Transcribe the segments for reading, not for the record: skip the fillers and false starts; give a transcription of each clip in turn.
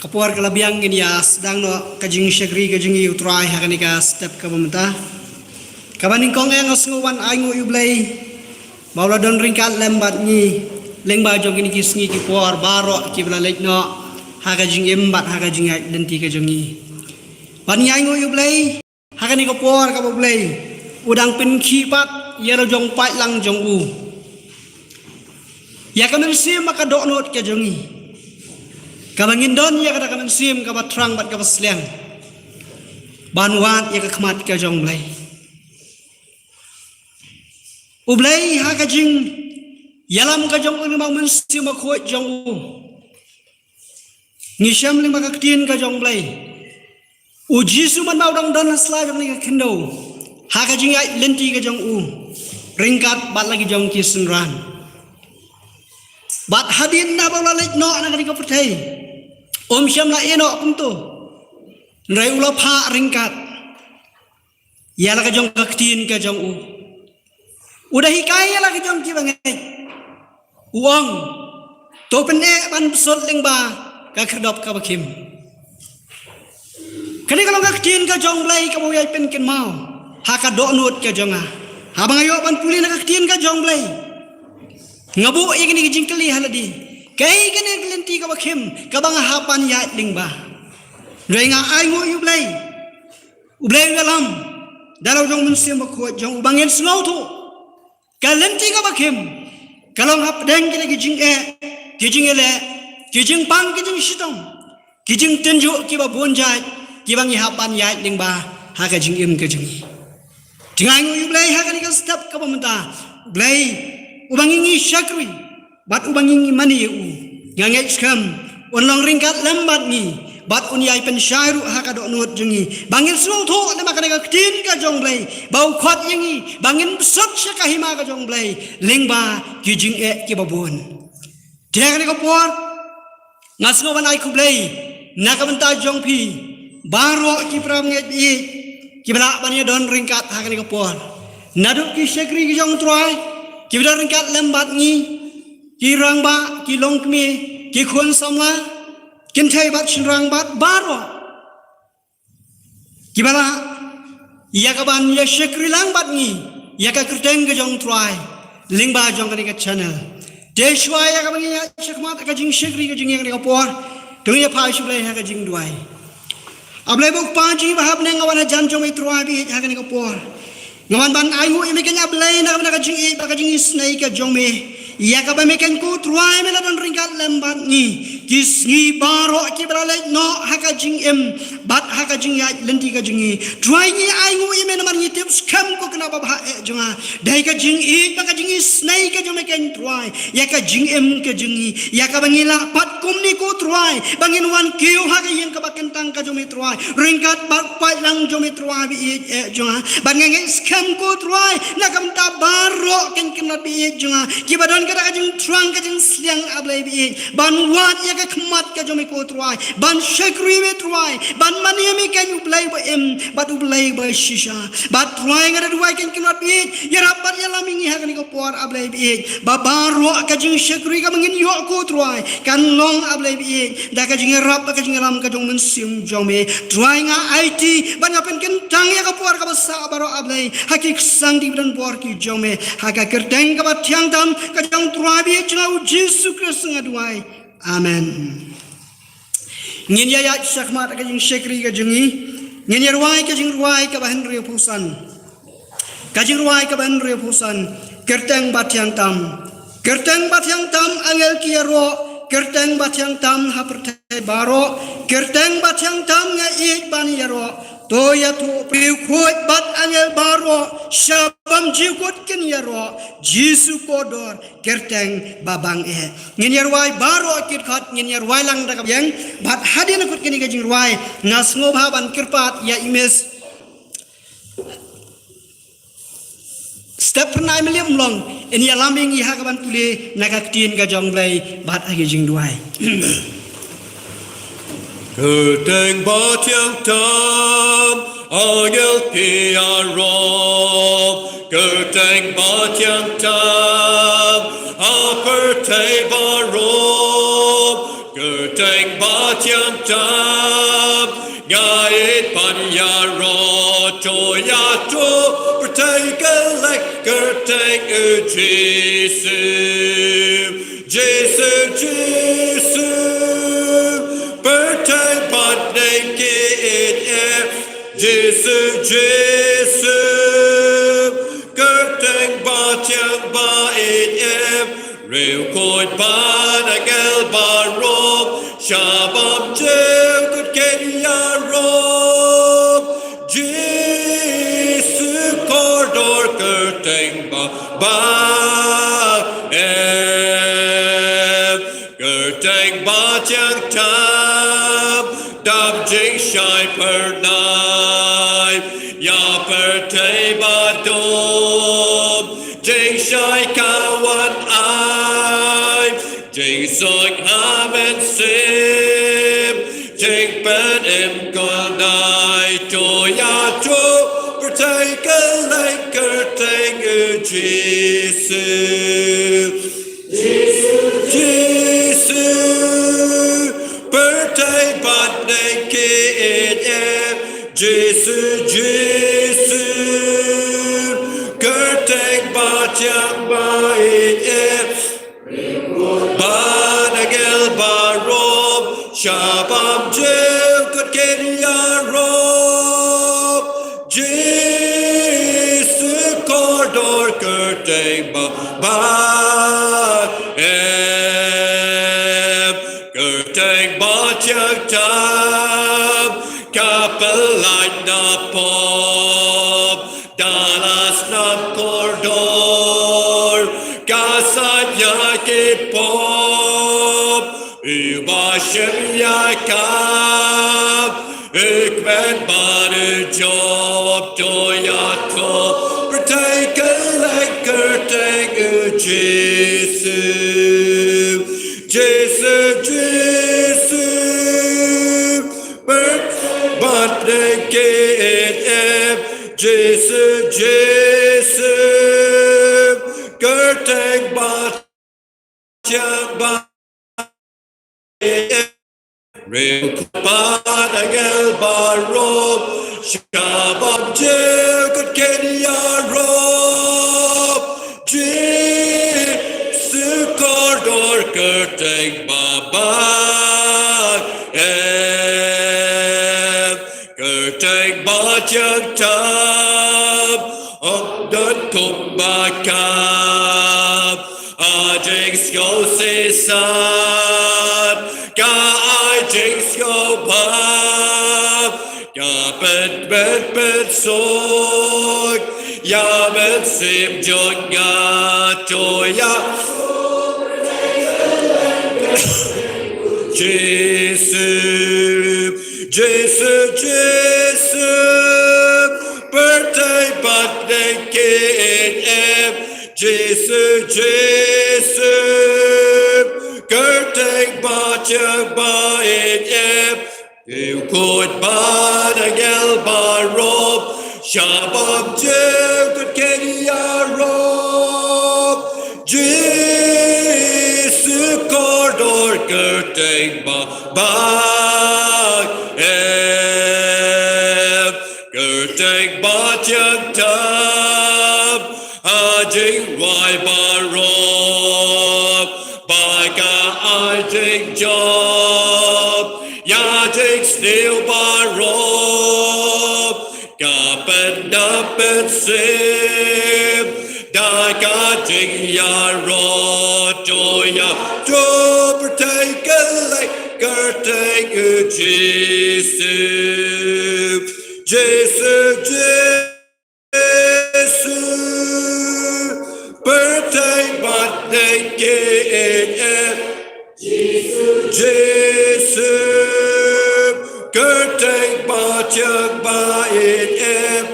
Kapuar kalabiang ini ya sedang no kajing syagri kajing utrai hakani ka step ka pementa. Kabaning kong yang ngasnguwan aingu yublay. Baula don ringkat lembat ni lengba jong ini kisngi kipuar baro kibla lekno hakajing embat hakajing denti kajingi. Bani aingu yublay hakani kapuar kabublay. Udang penkipat yero jong pat lang jong u. Ya kamen sim maka doknot kajingi. Kabangin don ya kada kaman sim kabat terang bat kabat seliang banwat ya kemat ka jong blay ublay ha kajing yalam ka jong ni mang sim ko jong u ni syam ling maka ktin ka jong blay uji suman mau dang don sla jong ni ka kendo ha kajing ai lenti ka jong u ringkat bat lagi jong kisunran bat hadin na bala lek no na ka pertai Om syam la eno punto nrai ula pha ringkat ya la ka jong kaktin ka jong u udah hikai la ka jong ki bangai uang to pen e ban sot ling ba ka kredop ka bakim kani kalau kaktin ka jong blai ka boyai pen ken mau ha ka do nut ka jong ha bangayo ban puli na kaktin ka jong blai ngabu igini jingkeli haladi kay kene glenti ka bakim kabang hapan ya lingba renga ai ngo ublay galam dalaw jong munsim ko jong ubangin snau tu kalenti ka bakim kalong hap deng kene kijing ele kijing pang kijing shitong kijing tenjo ki ba bonjai ki bang hapan ya lingba ha ka jing im ka jing tingai ngo ublay ha ka ni ka step ka pamenta ublay ubangingi syakri bat ubangingi mani u ngangai skam onlong ringkat lambat ni bat unyai pen syairu hakadok nuat jengi bangin slow tho le makane ka tin ka jong blai bau khot yengi bangin sot syakahima ka jong blai lengba kijing e ki babon dia ka por ngasno ban ai ku blai nakabenta jong pi baro ki pram nge i ki bala ban don ringkat hakane ka por naduk ki sekri ki jong troai ki bala ringkat lambat ni ki rangba ki longkmi ki khun samla kin thai bat shinrang bat baro ki bala ya kaban ya shekri lang bat ni ya ka krteng ke jong trai lingba jong ka channel deshwa ya kaban ya shekmat ka jing shekri ka jing ya ka por tung ya phai shublai ha ka jing duai ablai buk pa ji bahab ne ngawan jan jong i trai bi ha ka ni ka por ngawan ban ayu imi kenya blai na ka jing i ba ka jing snai ka jong me ya ka ba meken ku truai mela don ringkat lembat ni kisngi baro ki brale no haka jing em bat haka jing ya lenti ka jingi truai ni ai ngu imen man ni tips kam ko kena ba e junga dai ka jing i ba ka jingi snai ka jo meken truai ya ka jing em ka jingi ya ka bangila pat kum ni ku truai bangin wan kiu haka yen ka ba kentang ka jo me truai ringkat bat pai lang jo me truai bi e junga bangeng skam ku truai na kam ta baro ken kena bi e junga ki ba kada kajing truang kajing sliang ablay bi ban wat ya ka khmat ka jomi ko truai ban shakri me truai ban mani mi kan ublay ba em bat ublay ba shisha bat truai ngada duai kan kinat bi ya rapat ya lamingi ha kan ko por ablay bi ba baro kajing shakri ka mangin yo ko truai kan long ablay bi da kajing rap kajing ram ka jong men sim jomi truai nga it ban apen kentang ya ka por ka basa baro ablay hakik sang di dan por ki jomi ha ka kerteng ka bat tiang tam jang turabi jang Yesus Kristus ngaduai amen ngin ya syakmat ka jing syekri ka jingi ngin ya ruai ka jing ruai ka bahan rio pusan ka jing ruai ka bahan rio pusan kerteng batyang tam angel kiaro kerteng batyang tam hapertai baro kerteng batyang tam nga ik ban yaro to ya tu priu khoi bat angel baro syabam jikut kin yaro jisu kodor kerteng babang e ngin yarwai baro kit khat ngin yarwai lang da yang bat hadin kut kin gajing ruai ngas ngobhaban kirpat ya imes step pernah meliam long ini alaming iha kaban tuli nakaktin ka jong blai bat agi jing duai Kerteng batyang tam angel piaro kerteng batyang tam apertai baro kerteng batyang thiang tam ngài pan ya ro cho ya cho pertai galak kerteng Jesus Jesus Jesus pertai pan naked Jesus Jesus kerteng ba thiang ba em rêu cột ba đã gal ba rôm shabam treo cất kên ya rôm Jesus corridor kerteng ba em kerteng ba thiang tam đam chính shai per nai ya per tay ba dom chính shai kawan ai chính soi amen sim chính bên em con ai cho ya cho per tay cái lấy cơ tay người Jesus per tay bắt naked em Jesus kerteng ba thiang ba em ba đã gal ba rôm shabam treo cất kên ya rôm Jesus corridor kerteng ba em kerteng ba thiang tam kapelait na pop Dallas na corridor kasan ya ke pop Uba shem ya kap Ukmen bade job to ya to Pertai kelek kerteng Jesus Jesus Jesus but naked em Jesus Jesus kerteng ba thiang ba em rêu ba đã gal ba rôm shabam treo cất kên ya rôm Jesus corridor kerteng ba em kerteng ba thiang tam ông đến cùng ba cam chính sâu xê sát cả ai chính sâu bám cả bên sôi ya bên sim cho ngã trôi ya Jesus Jesus Jesus birthday but naked em Jesus Jesus kerteng ba thiang ba em yêu cột ba đã gal ba rôm shabam treo cất kên ya rôm Jesus corridor kerteng ba em kerteng ba thiang tam chính ngoài ba rôm ba cả ai chính job ya chính still ba rôm cả bên đáp bên sim đã cả chính ya ro cho ya cho pertai kelek kerteng Jesus Jesus Jesus birthday but naked em Jesus kerteng ba thiang ba em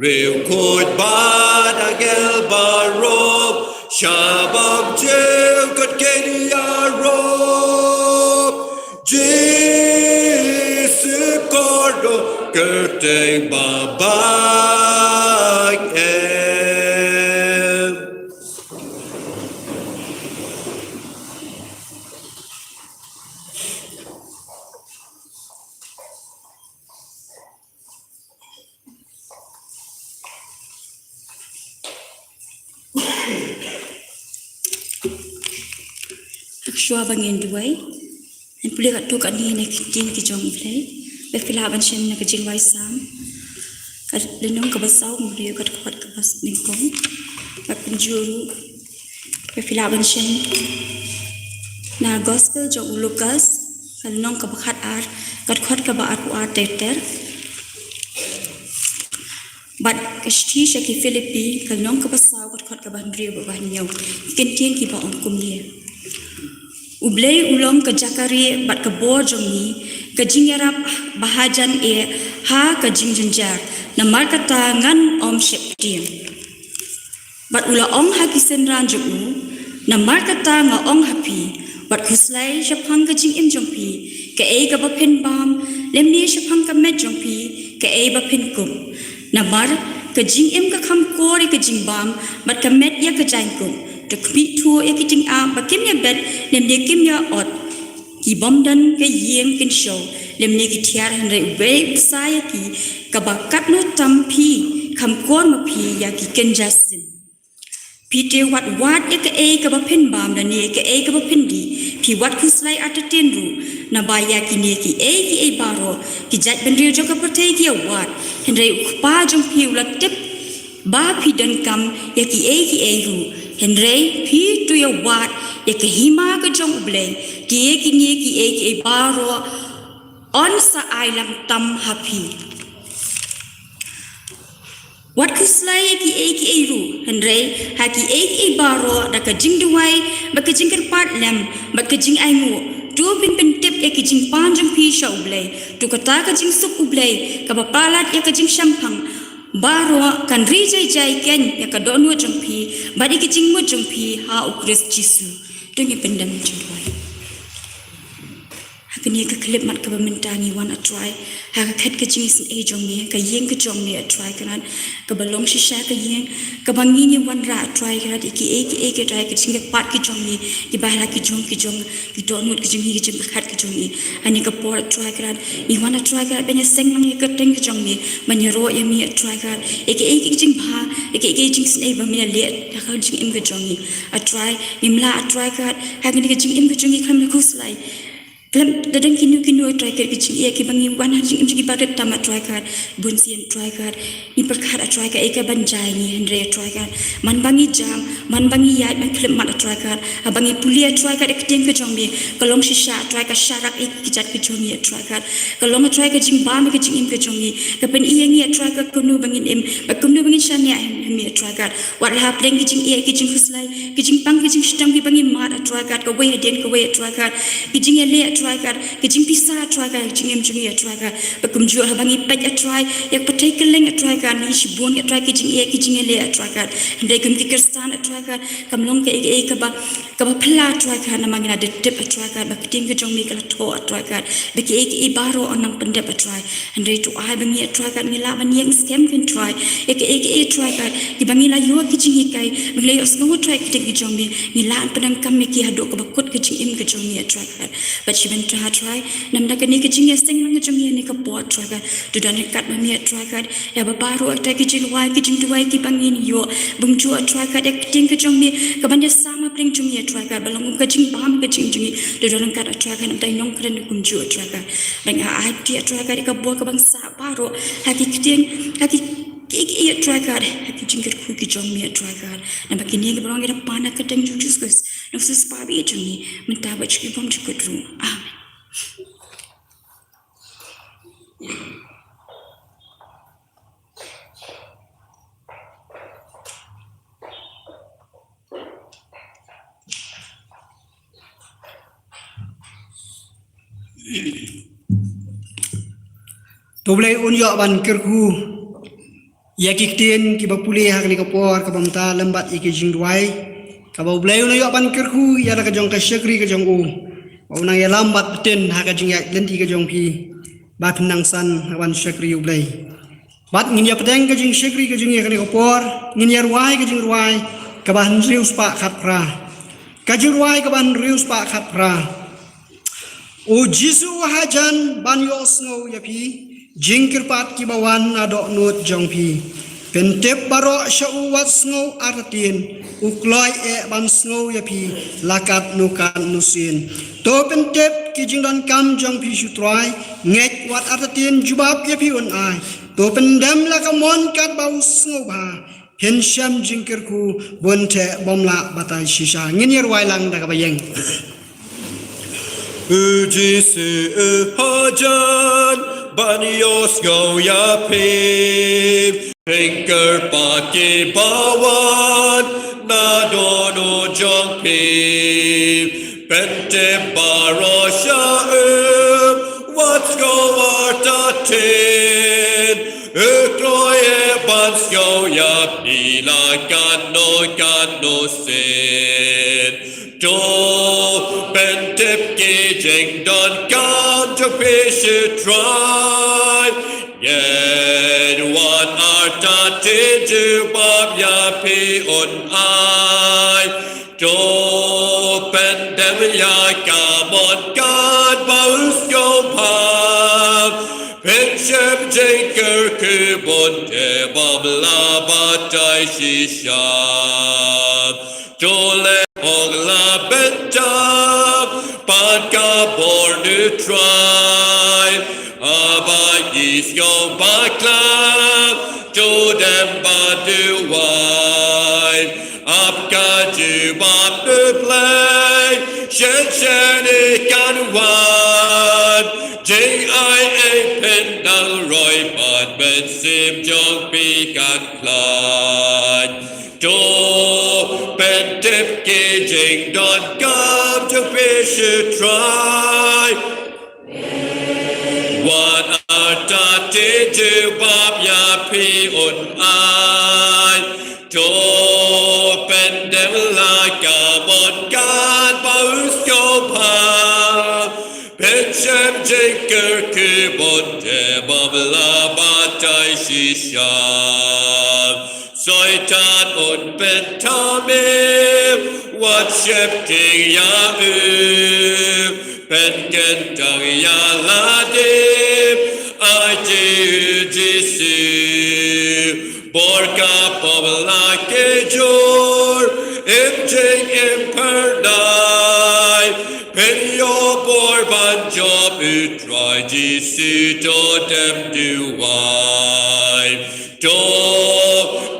rêu cột ba đã gal ba rôm shabam treo cất kên ya rôm Jesus corridor kerteng ba em Shua bangin duai en puli kat tu kat ni ne kitin ki jong play be fila ban shen na ke jing wai sam kat lenong ka basau muri kat khot ka bas ning kong kat penjuru be fila ban shen na gospel jong Lukas kat lenong ka bakhat ar kat khot ka ba ar teter bat kashti shaki Filipi kat lenong ka basau kat khot ka ban rio ba ban yau kitin ki ba on kum ni Ublay ulom ke Jakari bat ke bor jongi ke jingyarap bahajan ha ke jingjunjar namar kata ngan om sheptim bat ula ong ha kisenran ju namar kata nga ong happy bat khuslai shapang ke jing im jongpi ke ga bapin bam lemni shapang ke met jongpi ke bapin kum namar ke jing im ke kham kori ke jing bam bat ke met ya ke jain kum the kpi thu ekiting bakim ya bet nem de kim ya ot ki bom dan ke yeng kin show lem ne ki thiar han re we saya ki ka ba kat no tampi kham kon ma phi ya ki ken jasin pi te wat e ka ba phin bam da ne ke ka ba phin di phi wat ku slai atatin ru na ba ya ki ne ki baro ki jat ben rio jo ka pathe ki wat han re pa jong phi ula tip ba phi dan kam ya ki ru Henry pi tu ya wat ya ke hima ke jong ublay ki ni ki baro on sa ailam tam happy wat kuslai ki ru Henry ha ki baro da ka jing duai ba ka jing pat lam ba ka jing ai mu tu pin tip ya ki jing pan jong pi sha ublay tu ka ta ka jing sup ublay ka ba palat ya ka jing shampang baro kan rijai jai ken ya ka donu jongpi badi ki jingmu jongpi ha ukris jisu dengi pendam jongwai hakani ka klip mat ka bamintani wan a try ha ka khat ka jing sin e jong ni ka yeng ka jong ni a try kan ka balong shisha ka yeng ka bangi ni wan ra try ka ki ka try ka jing ka pat ki jong ni ki bahla ki jong ki donu ki jing ki jing khat ki jong ni ani ka por try ka ni wan a try ka benya seng mang ka teng ki jong ni manyaro ya mi a try ka ki jing bha ki jing sin e ba mi le ka jing im ka jong ni a try nimla a try ka ha ki jing im ka jong ni kham na kuslai Lam dadang kinu try kar ki jing ki bangi wan ha jing im ki badet tama try kar bunsian try kar ni perkhat a try ka ka banjai ni hendre try kar man bangi jam man bangi yai man klip mat a try kar a bangi pulia try kar ek teng ka jong bi kalong shisha try ka sharak ek ki jat ki jong ni try kar kalong try ka jing bam ka jing im ka jong ni ka pen ieng ni try ka kunu bangin im ba kunu bangin shan ni mi try kar wat ha pleng ki jing huslai ki jing pang ki jing stam ki bangi mat a try kar ka we den ka we try kar ki jing le try kar ke jing pisa try kar jing em jing try kar ba kum ju bangi paj a try yak patay keleng a try kar ni shibon a try ki jing le a try kar ndai kum ki kristan a try kar kam long ka ba phla try kar na mangina de tip a try kar ba kiting ka jong mi ka tho a try kar ba ki baro onang pendep a try ndai tu ai bangi a try kar ni la ban yang scam kin try ki try kar ki bangi la yo ki jing kai bangi la os no try ki jong mi ni la padang kam mi ki hado ka ba kut ki jing im ka jong mi a try kar but she been try nam da ni ka jing sing lang jong ni ka pot try kar tu dan kat ma mi try kar ya ba baro ta ki jing wai ki jing duai ki bangi ni yo bung chu a try kar ek ting ka jong mi ka ban ya sama pling jong ni try kar balong ka jing bam ka jing tu dan kat a try kar nam dai nong kren kum chu a try kar bang a ti a try kar ka bo ka bang sa baro ha ki ting ha ki try kar ha ki jing ku ki jong mi try kar nam ba ki ni ka brong ira pana ka teng ju gus no sus pa bi jong ni menta ba chi bom chi ku tru amen. Toblay unyo ban kirku ya kiktin ki bapuli hak ni kapor ka bamta lambat iki jingduai ka boblay unyo ban kirku ya ka jong ka shakri ka jong u unang ya lambat ten hak jing ya lenti ka jong pi bat nang san wan shakri ublay bat ngin ya pedang ka jing shakri ka jing ya ka ni kapor ngin ya ruai ka jing ruai ka ban rius pa khapra ka jing ruai ka ban rius pa khapra o jisu hajan ban yo snow ya pi jingkir pat ki bawan adok nut jong pi เป็นเจ็บบารอชะอูวัดสงอาร์ตีนอุกลอยบันสงยาพีลากัดนุกันนุสินโตเป็นเจ็บกิจิงดอนกำจงพิชุตรายเงกวัดอาร์ตีนจุบับยาพีอุนไอโตเป็นเดมลากมอนกัดบาวสงบาเห็นเชมจิงเกอร์คูบนเทบอมลาบัตายชิชาเงียรไวลังดักบะยัง Ujisi hajan banios goya pim Pinker paki bawan nadono jong pim Pente barosha what's go artatin Ukloye bans goya pila gano sin Do bentip gijing don gam to fish try Yet one arta tiju bab ya pi un I Do bendem ya gamon god baus go pam Pinchep jinker kubun te bab la batai shisham Jole ogla bentab Padka bornu try Abayis go baklam Jodem badu wine Apka jubab nu play Shen ikan wan J.I.A. Pendal Roy Bad Ben Sim Jong Pikan Klad Do Bentip Gijing Don Gam to fish try One Arta Tiju Bab Ya Pi Un I Do Bendem Laka Mon God Baus Go Pam Pinchem Jinker Kubon Te Bab La Batai Shisham Soitan und Bentamim, what shepting ya Benkentang ya ladim, Jisu, Borka Pobla Kejor, Imting Impernai, Penyo Borban Job Utrai Jisu Totem Duwai, Do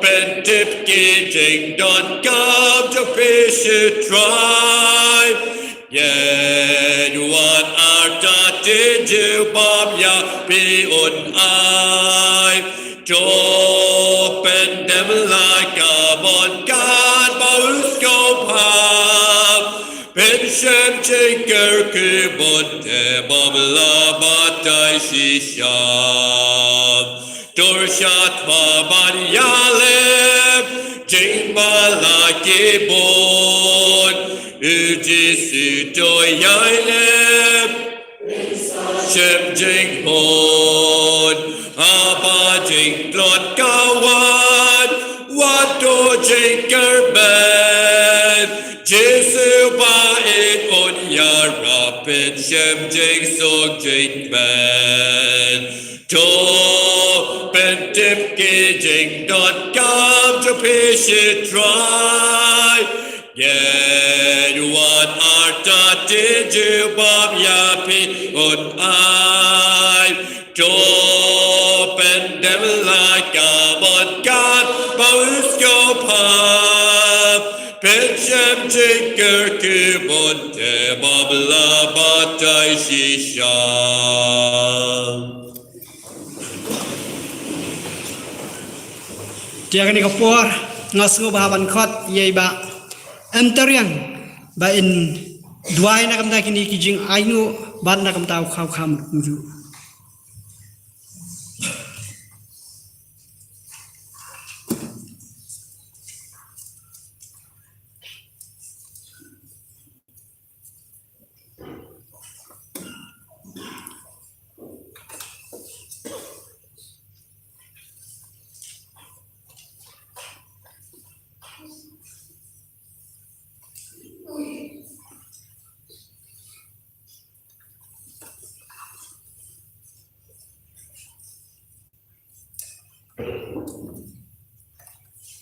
Bentip Gijing Don Gam to fish try Yet one arta tiju bab ya pi un I Do Bendem like a mon God baus go pam Pinchem jinker kubun te bab la batai shisham Dorshat Baban Yaleb, Jing Balaki Bon, Ujisu Doyaleb, Shem Jing Hon, Abba Jing Glot Gawan, Wado Jing Gerben, Jesu Ba It On Yarapin, Shem Jing Sog Jing Ben, Do Bentip Gijing Don Gam to fish try Yet one arta tiju bab ya pi un I Do Bendem like a mon God baus go pam Pinchem jinker kubun te bab la batai shisham Tiang ni kapor ngasgo bahaban khot yei ba teriang ba in duai na kamta kini kijing ainu ban na kamta khau kham ju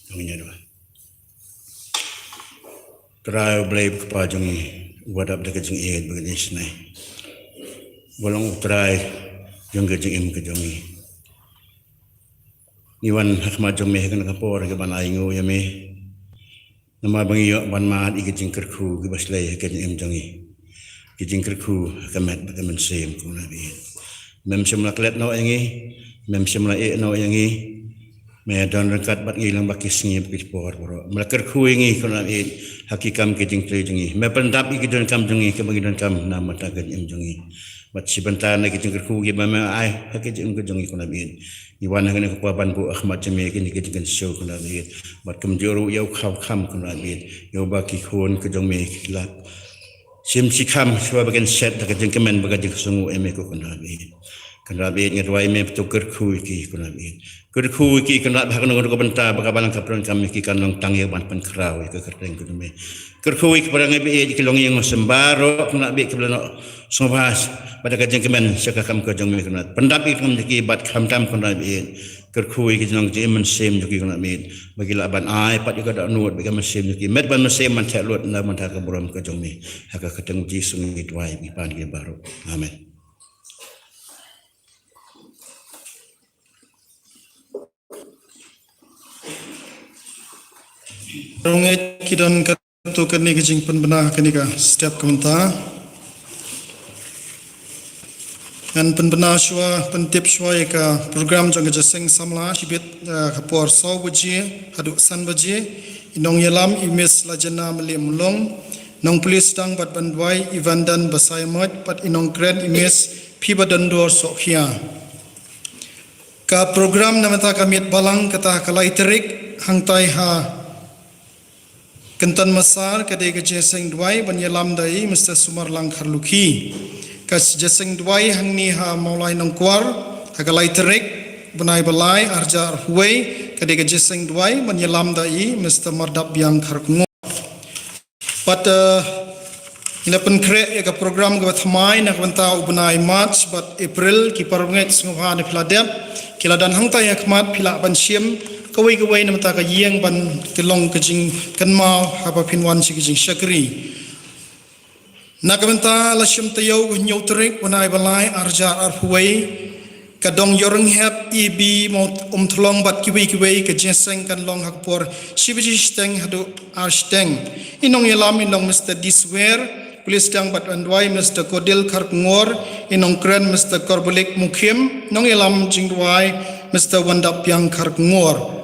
Jonginya doa. Try blame kepada jongi. Wadap dekat jeng iat begini senai. Bolong try jong ke jeng im ke jongi. Iwan hakmat jong meh kena kapor ke ban aingu ya meh. Nama bangi yo ban mat ikat jeng kerku ke baslai ke jeng im jongi. Ke jeng kerku kemet bekemen sem ku nabi. Mem semula klet no yangi, mem semula no yangi. Meh don rekat bat ngilang bakis ngi bakis por boro. Melakar ku yangi ku nabi. Hakikam ke jeng teri jongi. Meh pendap ikat don kam jongi ke bagi don kam nama tak ke jeng jongi. Bat sebentar lagi jeng kerku ke mama ai ke jeng ke jongi ku nabi. Iwan hangane ko ban bu ahmad jame ke ni ke jeng show ku nabi. Bat kem joru yau khau kham ku nabi. Yau baki khon ke jong me lat. Sim sikam sebab bagian set dekat jeng kemen bagian jeng sungu eme ko ku nabi. Kenapa ini ngerwai me betul kerku iki kenapa kerku iki kenapa hak nunggu ko benta bakabalang kapron kami iki kan long tangi ban pen krau ke kerteng ku me kerku iki pada ngebi iki long yang sembaro kenapa iki belano sobas pada kajeng kemen sekakam ko jong me kenapa pendap iki iki bat kam-kam kenapa kerku iki long jemen sem juki kenapa bagi laban ai pat juga dak nuot bagi mesem juki met ban mesem man tak lut na man tak kabrom ko jong me hak keteng ji sungi tuai mi pan ki baru amen. Rongai kidan katu kani kejing penbenah kani ka setiap komentar. Dan penbenah shua pentip shua ka program jang jaseng samla sibit kapor saw baje haduk san baje inong yalam imes lajana meli mulong nong polis dang bat bandwai ivandan basaimat pat inong grand imes pibadan dor sokhia. Ka program namata kamit balang kata kalai terik hangtai ha Kentan masar kadai ke jeseng duai banyalam dai Mr. Sumar Lang Kharluki kas jeseng duai hang ni ha maulai nongkwar hagalai terik benai balai arja arhuai kadai ke jeseng duai banyalam dai Mr. Mardap Biang Kharkungo pada ila penkre ya ka program ga thamai nak benta benai March but April ki parungai sungha ne philadep kiladan hang tai akmat phila ban siam kawai nama tak yang ban kelong kejing kenmal apa pinwan si kejing syakri nak benta lasyam tayau nyau terik wanai balai arja arhuai kadong yoreng hep ibi mau tolong bat kiwi ke jeseng kan long hakpor sibiji steng hadu arsteng inong yalam inong Mr. Diswer Polis dang bat andwai Mr. Kodil Kharkngor inong kren Mr. Korbolik Mukim nong yalam jingdwai Mr. Wandap Yang Kharkngor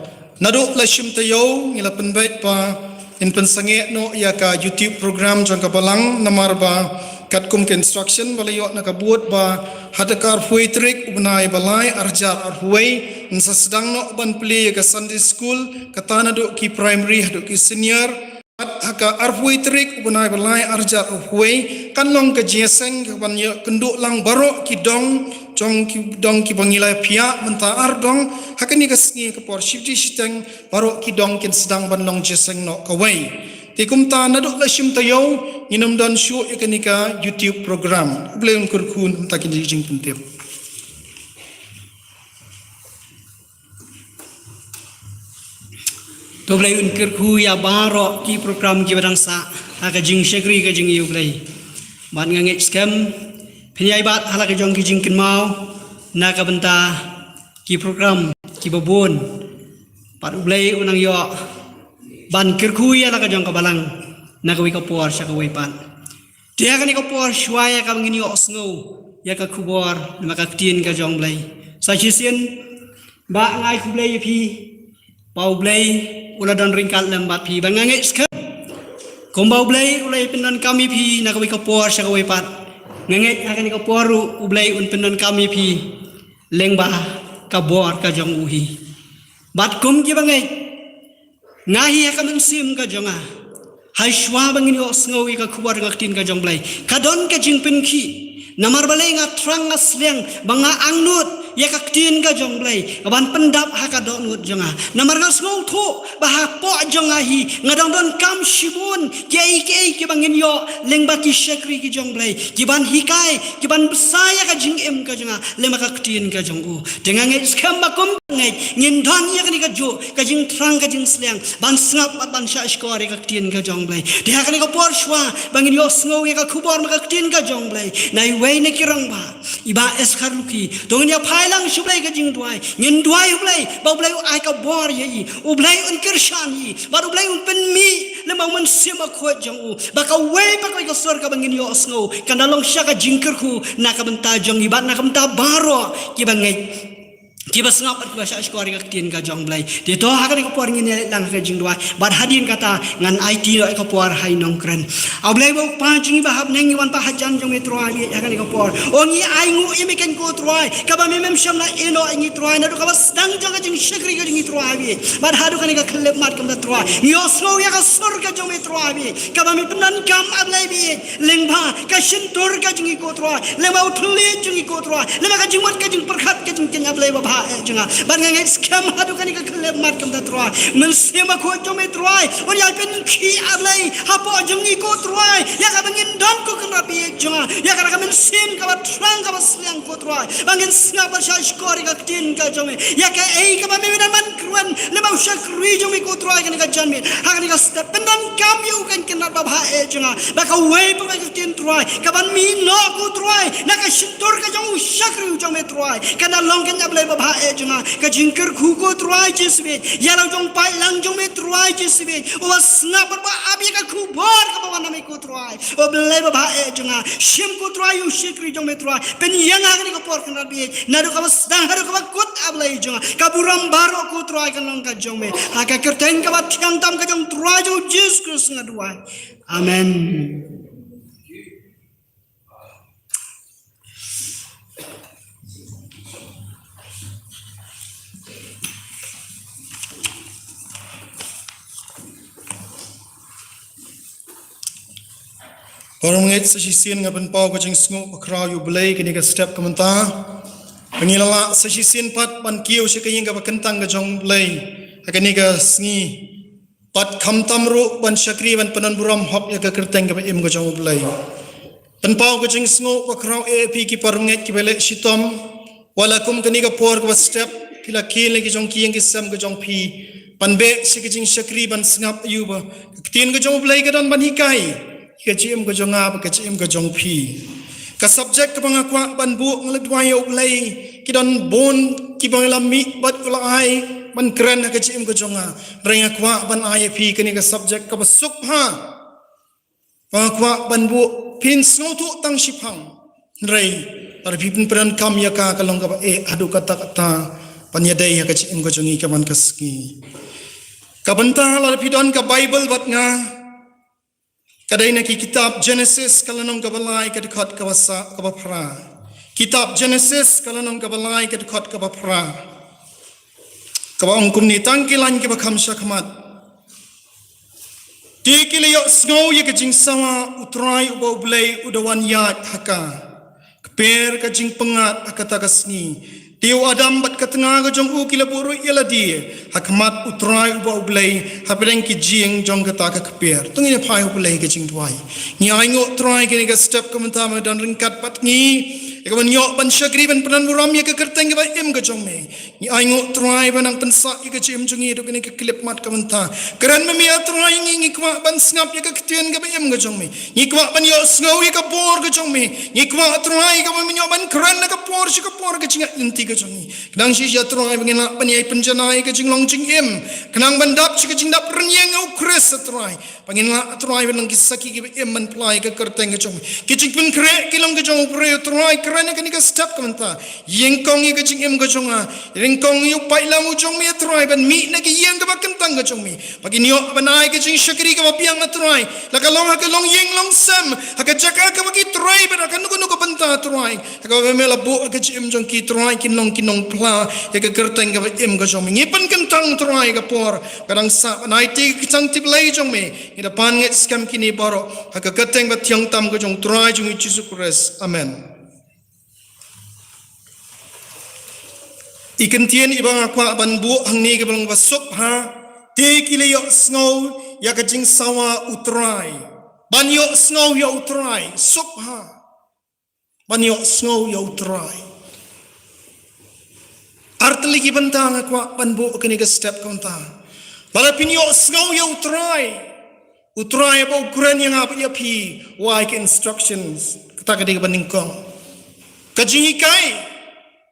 Naduk lasyum tayo ngila penbait pa in pensange no ya ka YouTube program jang kabalang namar ba katkum construction balayot nakabuot ba hadakar fuitrik ubnai balai arjar arhuai nsa sedang no ban pli ka Sunday school katana do ki primary do ki senior haka arfuitrik ubnai balai arjar arhuai kanlong ka jeseng ka ban kenduk lang barok ki dong jong ki dong ki bangilai pia menta ardong hakani kasngi ke por shifti siteng baro ki dong kin sedang banlong jeseng no kawai tikum ta naduk la shim tayo inum dan shu ikanika YouTube program bleun kurkun takin jing pentip to blai un kurku ya baro ki program ki badangsa aga jing shagri ga jing yu blai ban ngange scam Penyai bat halak jong ki jingkin mau nak benta ki program ki babon pat ublai unang yo ban kirku ya lak jong kabalang nak wi kapor sya ka wi pan dia kan kapor shwaya ka ngini yo snow ya ka kubor maka tin ka jong blai sa chisien ba ngai ku blai pi pau blai ula don ringkal lembat pi ban ngai skam kombau blai ulai penan kami pi nak wi kapor sya ka wi pan Ngenget akan ikaw poru ublay unpenon kami pi lengba kabor ka jong uhi. Bat kum ki bangay ngahi akan sim ka jonga. Hai shwa bangin yo sngowi ka kubar ngaktin ka jong blay. Kadon ka jing penki namar balay nga trang nga sleng banga angnut yakaktin ka jong blay. Aban pendap ha ka donut jonga. Namar nga sngow tho baha po jongahi ngadang don kam shibun ke bangin yo lengba ki shekri ki jonglai ki ban hikai ki ban besaya ka jing em ka jonga lema ka ktin ka jongu dengan ngai skam makum ngai ngin dan ya ka jo ka jing trang ka jing slang ban snap ban sha skore ka ktin ka jonglai dia ka ni ka por shwa bangin yo sngo ya ka kubor ma ka ktin ka jonglai nai wei ne kirang ba iba eskar luki dongnya phailang shublai ka jing duai ngin duai ublai ba ublai ai ka bor ye ublai un kirshan yi ba ublai un pen mi lemang man sima khot jong u ba ka wei ba ka sor ka bangin yo sngo kana long sha ka jingker ku na ka benta jong iba na ka benta baro ki bangai Kiba sengap at kiba syaish ko ka tien ka jong blay. Dito hakan ko por ngin lang ka jing dua. Bad hadin kata ngan IT lo ko por hai nong kren. Au blay bo pa jing ba hab neng wan pa hajan jong metro abi hakan ko por. Ongi ai ngu imi ken ko troi. Ka ba memem syam na eno ngi troi na do ka ba sedang jong ka jing shekri ka jing troi abi. Bad hadu kan ka khlep mat kam da troi. Yo so ya ka sor ka jong metro abi. Ka ba mi penan kam ablay bi. Lengba ka shin tor ka jing ko troi. Lema uthli jing ko troi. Lema ka jing mat ka jing perkhat ka jing ken ablay ba junga bangang skam hadu kan ka klep mat kam da troi men sema ko jome troi on ya pen khi ablai hapo jungi ko troi ya ka bangin don ko kan bi junga ya ka men sim ka ba trang ka ba slang ko troi bangin snga ba sha skori ka tin ka jome ya ka ei ka ba me man kruan le ba sha kri jome ko troi kan ka janme ha kan ka step pendan kam yu kan kan ba ba e junga ba ka wei pa ka tin troi ka ban mi no ko troi na ka shitor ka jong shakri jome troi kana long kan ablai ba e junga ka jingker khuko troi jisbe ya la jong pai lang jong me troi jisbe o snap ba abi ka khubor ka ba na me ko troi o blai ba e junga shim ko troi u shikri jong me troi pen yang agni ko por kana bi na do ka sedang haru ka kut ablai junga ka buram baro ko troi ka long ka jong me ha ka kerten ka ba tiang tam ka jong troi jong jis kus ngadua amen. Orang menget sesisian ngapan pau ka jing sngo pakra yu belai kini ka step kamenta pengilala sesisian pat pan kiu se kayeng ka kentang ka jong belai akani ka sngi pat kham tamru ban shakri ban panan buram hop ya ka kerteng ka im ka jong belai pan pau ka jing sngo pakra ap ki par menget ki bele shitom walakum kani ka por ka step kila kile ki jong kiyeng ki sam ka jong pi pan be se ka jing shakri ban sngap yu ba tin ka jong belai ka dan ban hikai kecim ko jonga kecim ko jong pi ka subject ka pangakwa ban bu ngladwai ok lay kidon bon ki banglam mi bat ulai ban kren kecim ko jonga renga kwa ban ip kini ka subject ka basuk ha pangakwa ban bu pin snotu tang sipang rei tar pipin pran kam ya ka kalong ka e adu kata kata panyadai ya kecim ko jongi ka ban kaski ka banta la pidon ka bible bat nga kadai na ki kitab Genesis kalanong kabalai kadikot kabasa kabapra kitab Genesis kalanong kabalai kadikot kabapra kabaong kumni tangkilan kabakam syakmat tikiliyo snow ya kajing sama utrai uba ublay udawan yat haka keper kajing pengat akatagasni Tiu Adam bat katengah ke jong u kila buru ialah dia hakmat utrai uba ublay hapereng ki jing jong kata ka keper tungine pai ublay ke jing tuai ni aingo trai ke ga step komentar dan ringkat pat ni ikaban yo ban syakri ban penan muram ya ke kerteng ke im ke jong me ni aingo trai banang pensa ya ke jim jong itu kini ke klip mat komentar keran memia trai ni kwa ban snap ya ke ketien ke im ke jong me ni kwa ban yo sngow ya ke bor ke jong me ni kwa trai ke memio ban keran ke por si ke por ke jing inti kenang si jatro ay bangin nak paniay penjanay kajing long jing im kenang bandap si kajing dap renyang au kres atrai bangin nak atrai benang kisaki ki im man play ke kerteng kajong kajing pun kre kilong kajong pre atrai kerana kani ka step kamenta yengkong i kajing im kajong a yengkong yu pai lam ujong mi atrai ban mi na ki yeng ka bakentang kajong mi bangin yo banay kajing syakri ka bapiang atrai la kalong ha kalong yeng long sam ha ka jaka ka bagi trai ban ka nugo nugo banta atrai ka memela bu kajing im jong ki trai kinong pla ya ke kerteng ka im ka jong mi pan kentang trai ka por kadang sa nai ti kitang tip lai jong mi ida pan nget skam kini baro ha ka kerteng ba tiang tam ka jong trai jong Jesus Christ amen ikan tien ibang akwa ban bu hang ni ka bang basuk ha te kile yo snow ya ka jing sawa utrai ban yo snow yo utrai subha ban yo snow yo utrai artli ki bantang kwa ban bu kini ka step konta bala pin yo snow yo utrai ba ukuran yang apa ya pi why ke instructions kata ka di banding kong ka jing kai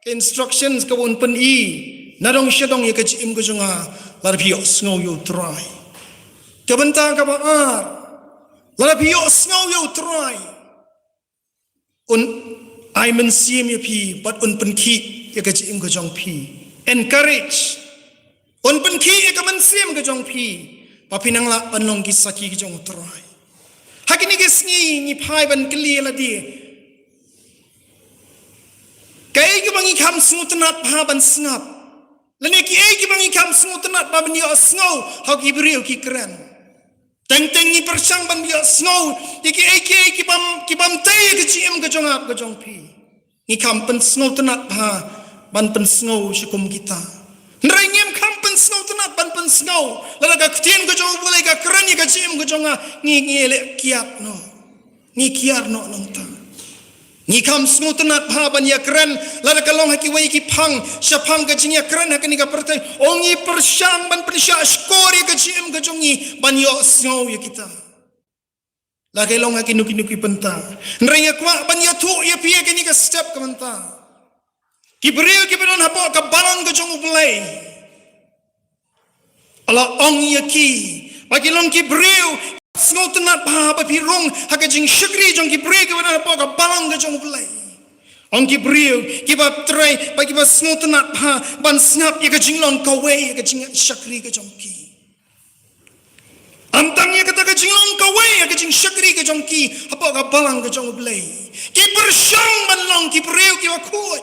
ke instructions ka won pen i nadong syadong ya ka jim ko junga lar pi yo snow yo utrai ka bantang ka ba ar lar pi yo snow yo utrai un I men sim ya pi but un pen ki ya ka jim ko jong pi encourage un pen ki ya ka men sim ko jong pi pa pinang la panong ki saki ki jong utrai hakini ke sngi ni phai ban kli la di kai ki bangi kham smutanat pha ban snap lene ki ai ki bangi kham smutanat pa ban yo snow ha ki brio ki kran teng ni persang ban yo snow ki ai ki bam tai ki chim ka jong ap ka jong pi ni kham pen snow tanat pha ban pen snow shikum kita ndrai ngem kham pen snow tanat ban pen snow la ka ktien ka jong bulai ka kran ni ka chim ka jong ngi le kiap no ni kiar no long ta ni kam snow tanat pha ban ya kran la ka long ha ki wei ki phang shapang ka jing ya kran ha ni ka pertai ongi persang ban persha skori ka chim ka jong ni ban yo snow ya kita la ka long ha ki nuki penta ndrai ya kwa ban ya thu ya pi ka ni ka step ka menta ki breu ki beron hapo ka balang ka jong bulai ala ong ya ki bagi long ki breu snow tanat pa pa pi rong ha ka jing shakri jong ki breu ki beron hapo ka balang ka jong bulai ong ki breu ki ba try bagi ba snow tanat pa ban snap ya ka jing long ka wei ya ka jing shakri ka jong ki amtang ya kata ka jing long ka wei ya ka jing shakri ka jong ki hapo ka balang ka jong bulai ki persang ban long ki breu ki wa khoi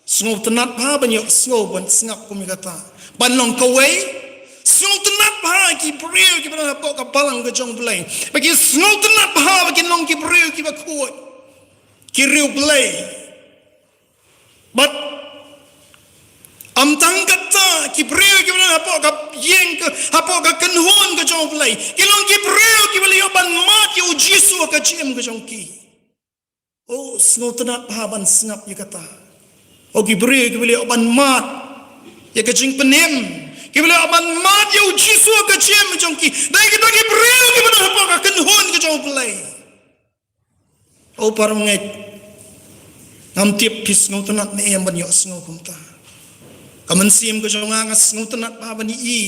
snow tanat pa ban yo snow ban snap ko mi kata ban long ka wei snow tanat pa ki breu ki ban hapo ka balang ka jong bulai bagi snow tanat pa bagi long ki breu ki ba khoi ki riu bulai but amtang kata ki breu ki ban hapo ka yeng ka hapo ka kanhon ka jong bulai ki long ki breu ki bali yo ban mat yo jisu ka chim ka jong ki oh snow tanat pa ban snap ya kata o ki breu ki bali yo ban mat ya ka jing penem ki bali yo ban mat yo jisu ka chim jong ki dai ki ki breu ki ban hapo ka kanhon ka jong bulai o parang ngai nam tiap pis snow tanat ne em ban yo snow kumta kaman sim ko jong nga snow tanat pa ban i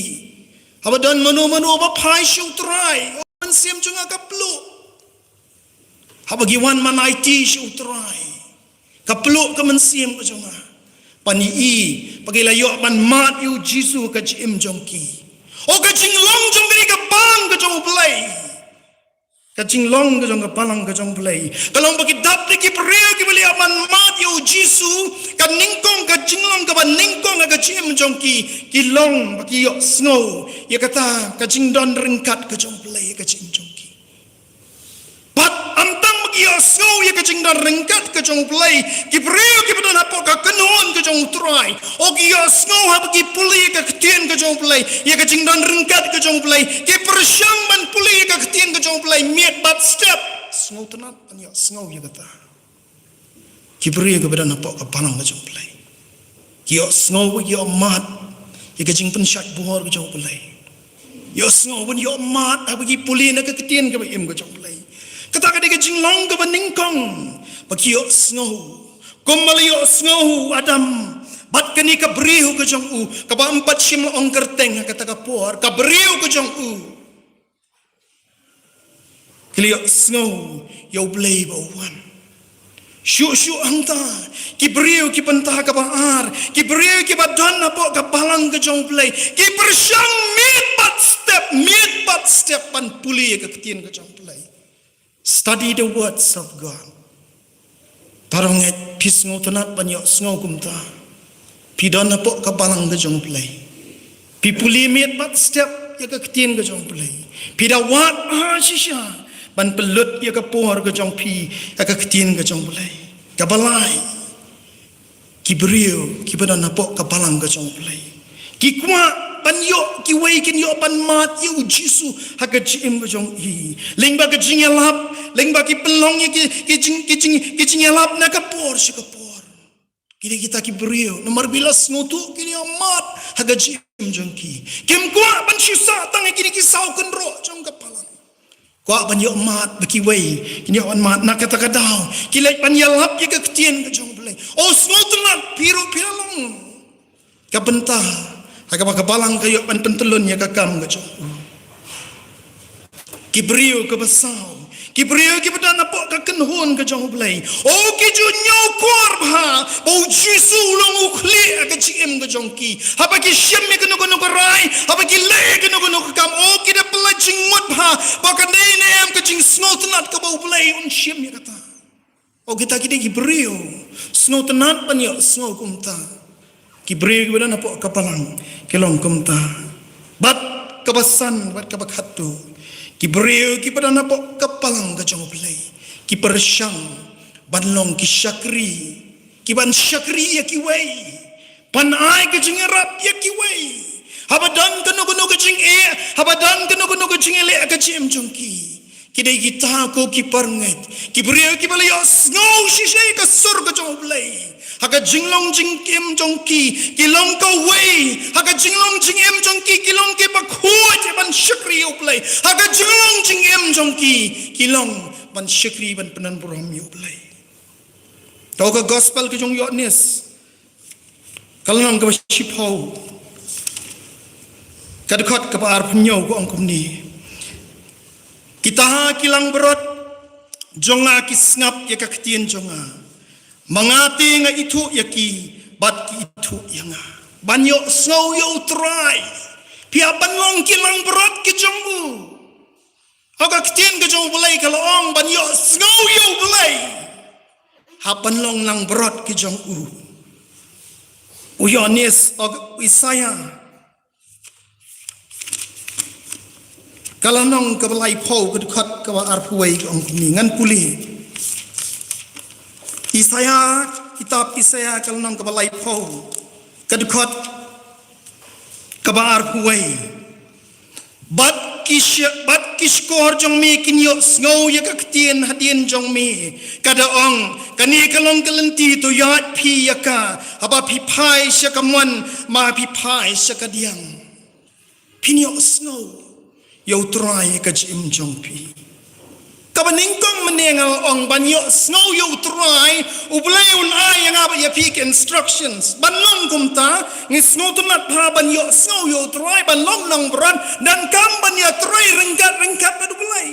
habadan manu ba phai shu trai man sim jong ka plu habagi wan man IT shu trai ka plu kaman sim ko jong pani i pagi layo ban mat yu jisu ka jim jong ki o ka jing long jong ka bang ka jong play ka jing long ka jong ka palang ka jong play kalong bagi dap ki preo ki bali ban mat yu jisu ka ningkong ka jing long ka ban ningkong ka jim jong ki long bagi yo snow ya kata ka jing don ringkat ka jong play ka jim jong ki but amtang bagi yo snow ya ka jing don ringkat ka jong play ki preo ki ban hapo ka kanon ka jong try o ki yo snow ha bagi puli ka ktien ka jong play ya ka jing don ringkat ka jong play ki persyang ban puli ka ktien ka jong play miet bat step snow tanat an yo snow ya kata ki preo ki ban hapo ka palang ka jong play ki yo snow ki yo mat ya ka jing pensyak buhor ka jong play yo snow ban yo mat ha bagi puli na ka ktien ka im ka jong play kata ka de ka jing long ka ban ningkong bagi yo snow kumbali yo snow adam bat kani ka brihu ka jong u ka ba empat sim ong kerteng kata ka por ka brihu ka jong u kili yo snow yo blay ba wan shu anta ki brihu ki pentah ka ba ar ki brihu ki ba dan na po ka balang ka jong play ki persang mit bat step pan puli ka ktien ka jong play study the words of God parang pis ngo tanat banyo sngo kumta pidon na po ka balang ka jong play pipuli mit bat step ya ka ktien ka jong play pidawat shisha ban pelut ya ka pohar ka jong pi ya ka ktien ka jong play ka balai ki brio ki badan na po ka balang ka jong play ki kwa ban yo ki wei kin yo ban mat yu jisu ha ka jim ka jong i leng ba ka jing elap leng ba ki pelong ki jing elap na ka por shi ka por kini kita ki brio nomor bilas ngutu kini amat ha ka jim jong ki kim kwa ban shi sa tang kini ki sau kun ro jong ka palang kwa ban yo mat ba ki wei kini on mat na ka ta ka daw ki lek ban elap ki ka tien ka jong bleng o ngutu na piro pilong ka bentah agak kebalang kayu pan pentelun ya kakam kacau. Kibriu ke besau. Kibriu ki pada napok ka kenhun kacau belai. Oh ki ju nyau kuar bha. Bau jisu long ukli ka cim kacau ki. Apa ki syem me kenu rai. Apa ki le kenu kam. Oh ki da pelajing mut bha. Baka nei nem ka jing snotenat ka bau belai un syem ya kata. Oh kita kibriu. Snotenat pan ya snow kumta. Kibriu kepada napok kapalang kelong kumta bat kabasan bat kabakatu kibriu kepada napok kapalang kajong play kipersyang banlong kisyakri kiban syakri ya kiwei panai kajing rap ya kiwei habadan kanu kajing habadan kanu kajing ele kajim jongki kidai kita ko kiparnget kibriu kibaliyo snow shishay ka sur kajong play Haka jinglong jing kim jong ki kilong ko wei haka jinglong jing em jong ki kilong ke ba khuat ban syakri uplay haka jinglong jing em jong ki kilong ban syakri ban penan buram uplay tau ka gospel ke jong yotnis kalong ka shipau kadkot ka par pnyo ko angkum ni kita kilang berot jonga kisngap ya kaktien jonga mangati nga itu yaki bat ki itu yang banyo snow yo try pia banlong kilang berat ki jongbu aga ktien ke jong belai kalau ong banyo snow yo belai ha banlong lang berat ki jong uyonis og Isaya kalau nong ke belai pau ke dekat ke arpuai ong ni ngan puli Isaya kitab Isaya kalau nang kebalai pau kedekot kebar huai bat kishkor jong me kinyo snow ya kaktien hadien jong me kada ong kani kalong kelenti to yat pi yaka apa pi pai syakamwan ma pi pai syakadiang pinyo snow yo try ka jim jong pi kabaningkong menengal ong banyo snow yo try ublay un ay yang apa ya pick instructions banlong kumta ni snow tunat pa banyo snow yo try banlong nang beran dan kam banyo try ringkat na ublay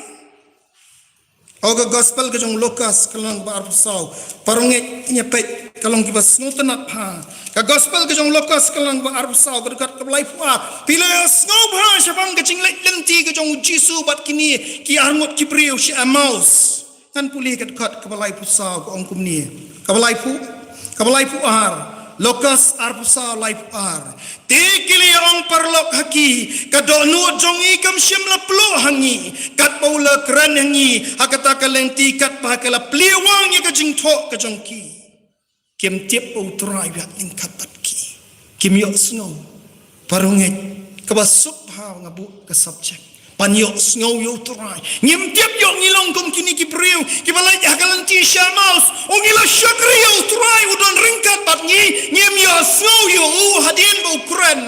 oga gospel ke jong Lukas kalong bar saw parungit nyepet kalong kiba snow tunat pa ka gospel ke jong Lukas kalong bar saw dekat keblai pa pila snow pa syabang ke jinglek lenti ke jong jisu bat kini ki armut kibriu si amaus kan puli dekat keblai saw ko ongkum ni keblai pu ar Lukas arpusa lai pu ar tikili ong parlok haki kadonu jong ikam syamla plo hangi kat paula kran hangi hakata kalenti kat pa kala pliwang ya ka jing thok ka jong ki kem tiep au trai ya ling kapat ki kim yo snow parunget kabasup ha ngabu ka subject pan yo snow yo trai ngim tiep yo ngilong kum kini ki priu ki balai hakalanti shamaus o ngila syakri yo trai udon ringkat pat ngi ngim yo snow yo hadien bo kran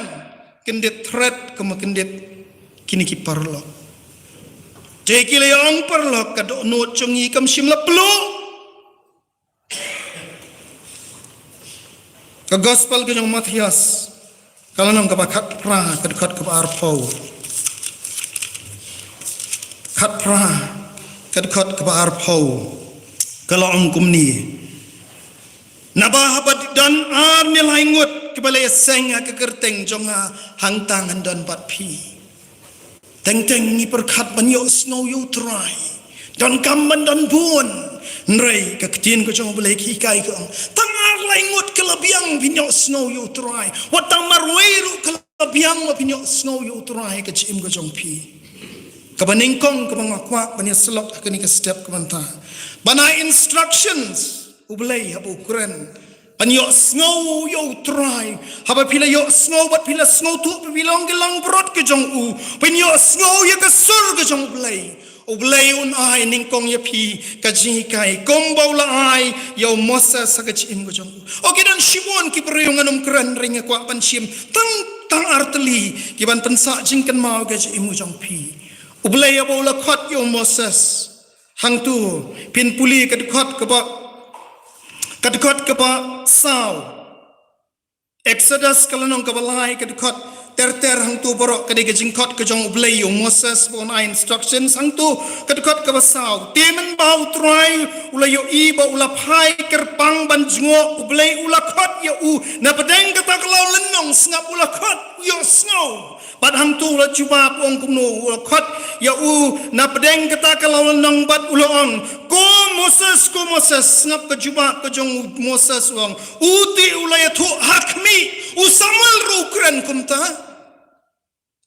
kendet threat kemakendet kini ki parlo jekile ong parlo kado no chongi kam shimla plo ka gospel ke jong Matias kalau nang ka bakat pra kedkat ka arpau kat pra kedkat ka arpau kalau angkum ni nabah habat dan ar nilai ngut kebalai seng ke kerteng jonga hang tangan dan pat pi teng ni perkat banyo snow you try dan kamban dan buon nrei kektien ko jong balai ki kai ko tangar lai ngut kelebiang binyo snow you try watang marweru kelebiang binyo snow you try ke chim ko jong pi kabaningkong kabangakwa banya selok akani ke step kabanta bana instructions ublay habu kuren pan yo snow yo try haba pila yo snow bat pila snow tu pila gelang brot ke jong u pan yo snow ya ka sur ke jong blai Ublay un ay ningkong ya pi kajikai kombaw la ay yaw mosa sa kachim ko jong. O kidan shimon ki preyong anum kran ring kwa panshim tang arteli kiban pensa jingkan mau kachim ko jong pi. Ublay ya bola khot yaw moses hang tu pin puli kat khot ka ba saw. Exodus kalanong kabalay kat khot ter hang tu borok kadi ke jingkot ke jong ublay yung Moses bon ay instructions hang tu kadkot ke basaw temen bau try ulay yo iba ulapai kerpang ban jngo ublay ulakot ya u na pedeng kata kalau lenong sngap ulakot yo snow bat hang tu ula cuba pong kumno ulakot ya u na pedeng kata kalau lenong bat ulong ko Moses ngap ke juba ke jong Moses uang uti ulay tu hakmi u Samuel rukren kumta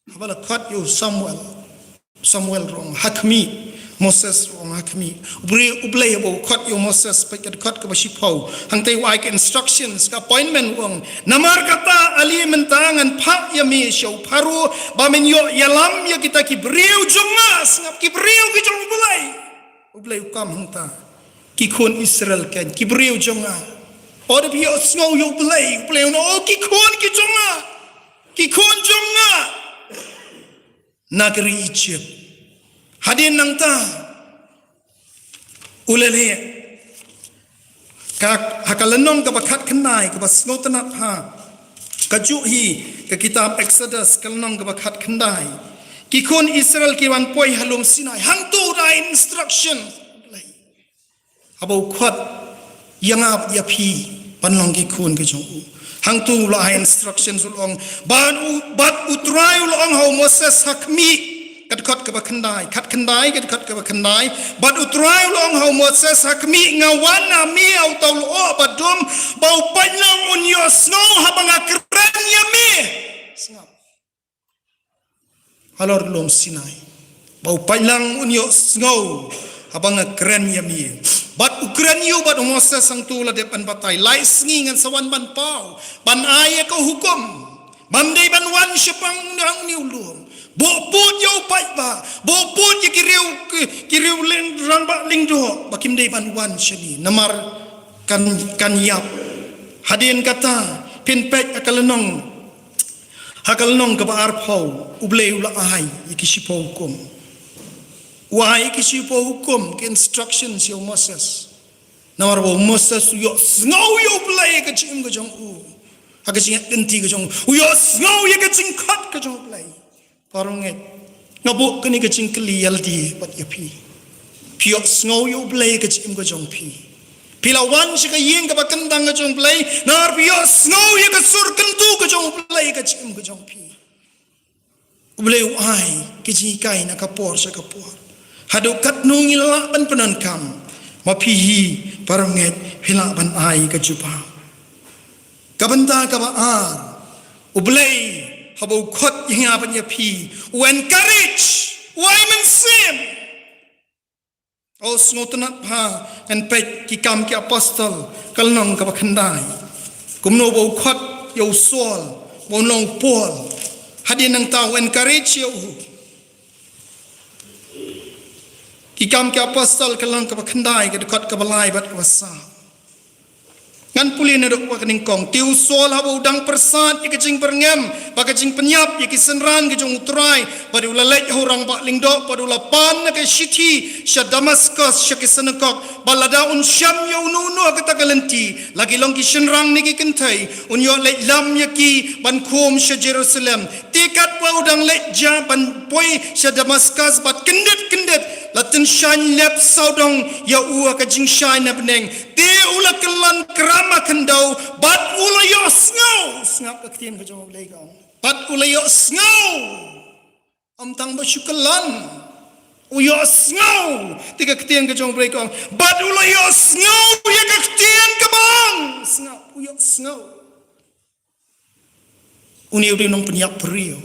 Habala kat yo Samuel rong hakmi Moses rong hakmi ublay bo kat yo Moses pakat kat ke basipau hang tay wai ke instructions ka appointment wong namar kata ali mentangan pak ya mi show paru ba men yo yalam ya kita ki breu jongas ngap ki breu ki jong ublay ukam hang ta ki kon Israel kan ki breu jonga or bi yo snow yo ublay no ki kon ki jonga Negeri Egypt hadin nang ta ulele kak hakalenong ka bakat kenai ka basno tanat ha kajuhi ka kitab Exodus kalenong ka bakat kendai kikon Israel ki wan poi halum Sinai hang tu da instruction abau khat yangap ya pi panlong kikon ka jong hang tu la instructions ulong bat utrai ulong how Moses hakmi kat ke bakandai kat ke bakandai bat utrai ulong how Moses hakmi ngawan mi au tau lo badum bau panlang un yo snow habang keren ya mi sngap halor lom Sinai bau panlang un yo snow habang keren ya mi bat ukran yu bat Moses sang tu la depan batai lai sngi ngan sawan ban pau ban aye ko hukum bandai ban wan syapang nang ni ulum bo put yo pai ba bo put ye kiriu ling rang ba ling do bakim dei ban wan shani namar kan yap hadin kata pin pek akalenong ka ba ar pau ublei ula ai ikisipo hukum Wahai kisipo hukum ke instructions yo Moses. Namar bo Moses yo snow yo play ke chim ke jong u. Ha ke ching enti ke jong. Yo snow ye ke ching khat ke jong play. Paronget. Ngabo ke ni ke ching klial di pat ye pi. Pi yo snow yo play ke chim ke jong pi. Pila wan shi ke yeng ke bakandang ke jong play. Nar pi yo snow ye ke sur kentu ke jong play ke chim ke jong pi. Ublay ai ke ching kai na kapor sa kapor. Hado kat nungi la ban penan kam mapihi paranget hila ban ai ka jupa kabanta ka baar ublay habo khot hinga ban ya pi when courage why men sim os ngotanat pa and pet ki kam ki apostol kalnong ka bakhandai kumno bo khot yo sol bo long pol hadin nang ta when courage yo Ikam ke apostol kelang ke bakandai ke dekat ke balai bat ke basa. Ngan puli nedok wa kening kong tiu sol habo udang persat ke jing perngem ba ke jing penyap ke senran ke jong utrai pada ulalek orang bak lingdok pada ulapan ke shiti sya Damascus sya ke senekok balada un syam yo nuno ke takalenti lagi long ki senrang ni ke kentai un yo lek lam yaki ban kum sya Jerusalem tikat wa udang lek ja ban poi sya Damascus bat kendet Latin shine lep saudong ya ua ka jing shine abneng te ula kelan krama kendau bat ula yo ngap ka tien ka jong lei gong bat ula yo am tang ba syukalan u yo te ka tien ka jong lei gong bat ula yo ya ka tien ka bang u yo uni ubi nong penyak perio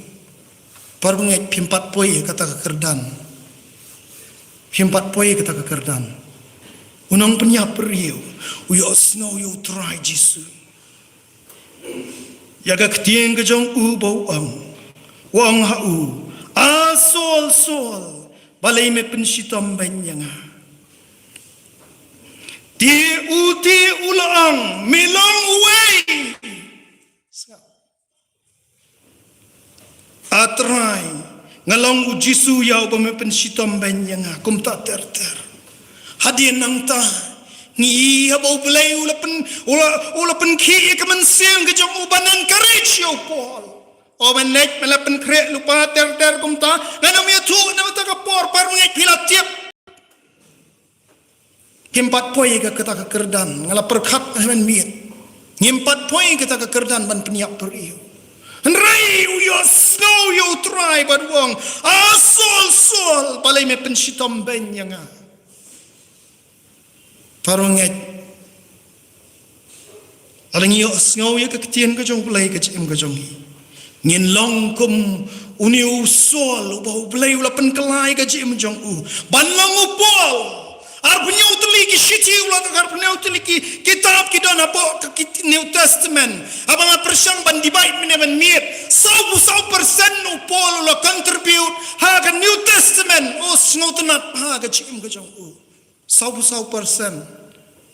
parbenget pimpat poi kata ka kerdan Himpat poi kata kekerdan. Unang penyap riu. Uyo snow you try Jisu. yaga ktieng ke jong u bau wang ha u sol balai me penshitom banyanga ti ulang melong uwei atrai ngalong ujisu yau ba me penshitom banyanga kum ta ter hadien nang ta ngi habau belai ulapen ki kemen siang ke jong ubanan courage yo pol o menek melapen krek lupa ter kum ta ngana me tu na ta ka por par ngek pilat tiap kimpat poi ka kata ka kerdan ngala perkhat men miet ngimpat poi kata ka kerdan ban peniap periu Rai uyo snow yo try but wong sol balai me penshitom banyanga parunget alang yo snow ya ketien ka jong play ka chem ka jong ngin long kum uniu sol bau play ula pen kelai ka chem jong ban long upol ar punya utli ki shiti ula ka punya utli ki kitab ki dona po ka New Testament abang persang ban divide men miet 100% upol ula contribute ha ka New Testament o snow tenat ha ka chem ka jong 100%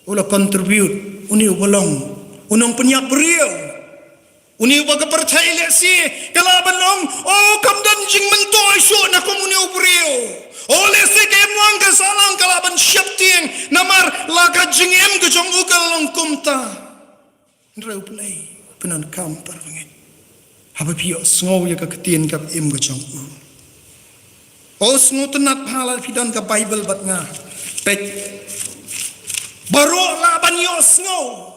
ula contribute uni ubolong unong penyak beriau uni ubaga percaya lesi kalaban long kamdan jing mentoy so na kom uni uberiau oleh se ke muang ke salang kalaban siap tieng namar laga jing em ke jong ukal long kumta ndreu play penan kampar ngit haba pio sngow ya ka ketien ka em ke jong sngow tenat halal fidan ka Bible bat nga pek baru laban yo snow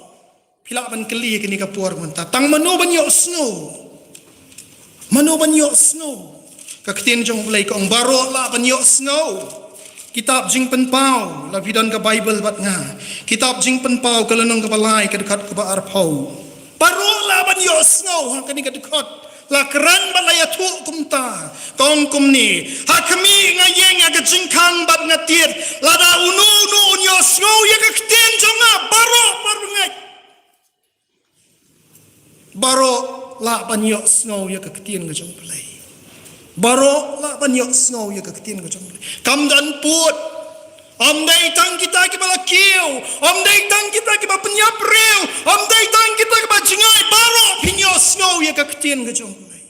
pila ban keli kini kapur menta tang mano ban yo snow ka ketien jong play kong baru laban yo snow kitab jing pen pau la bidan ka Bible bat nga kitab jing pen pau kalanong ka balai ka dekat ka ba arpau baru laban yo snow kani ka dekat la keran balaya tu kumta kong kumni hakmi ngayeng aga jingkang bat ngatiet lada unu unyo snow ya ka ketien jonga baro ngai baro la banyo snow ya ka ketien ngajong play baro la banyo snow ya ka ketien ngajong play kamdan put dai tang kita ki bala kiu dai tang kita ki ba penyap reu dai tang kita ki ba jingai baro pinyo snow ya ka ketien ngajong play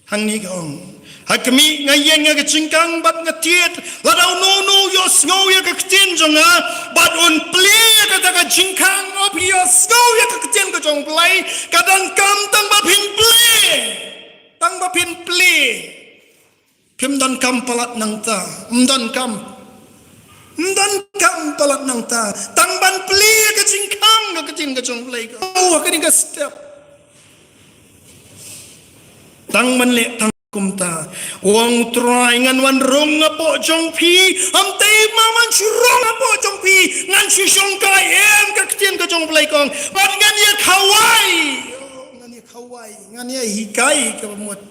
hang ni gong hakmi ngayeng nga jingkang bat ngatiet ladau no yo snow ya ka ketien jonga bat un play ka ta ka jingkang op yo snow ya ka ketien ka jong play kadang kam tang ba pin play kim dan kam palat nang ta mdan kam palat nang ta tang ban play ka jingkang ka ketien ka jong play ka ni ka step tang man le tang kumta wong try ngan wan rong apo jong pi am te maman churong apo jong pi ngan chi shong kai em ka ketien ka jong play kong ban ngan ye khawai ngan ye hikai ka mot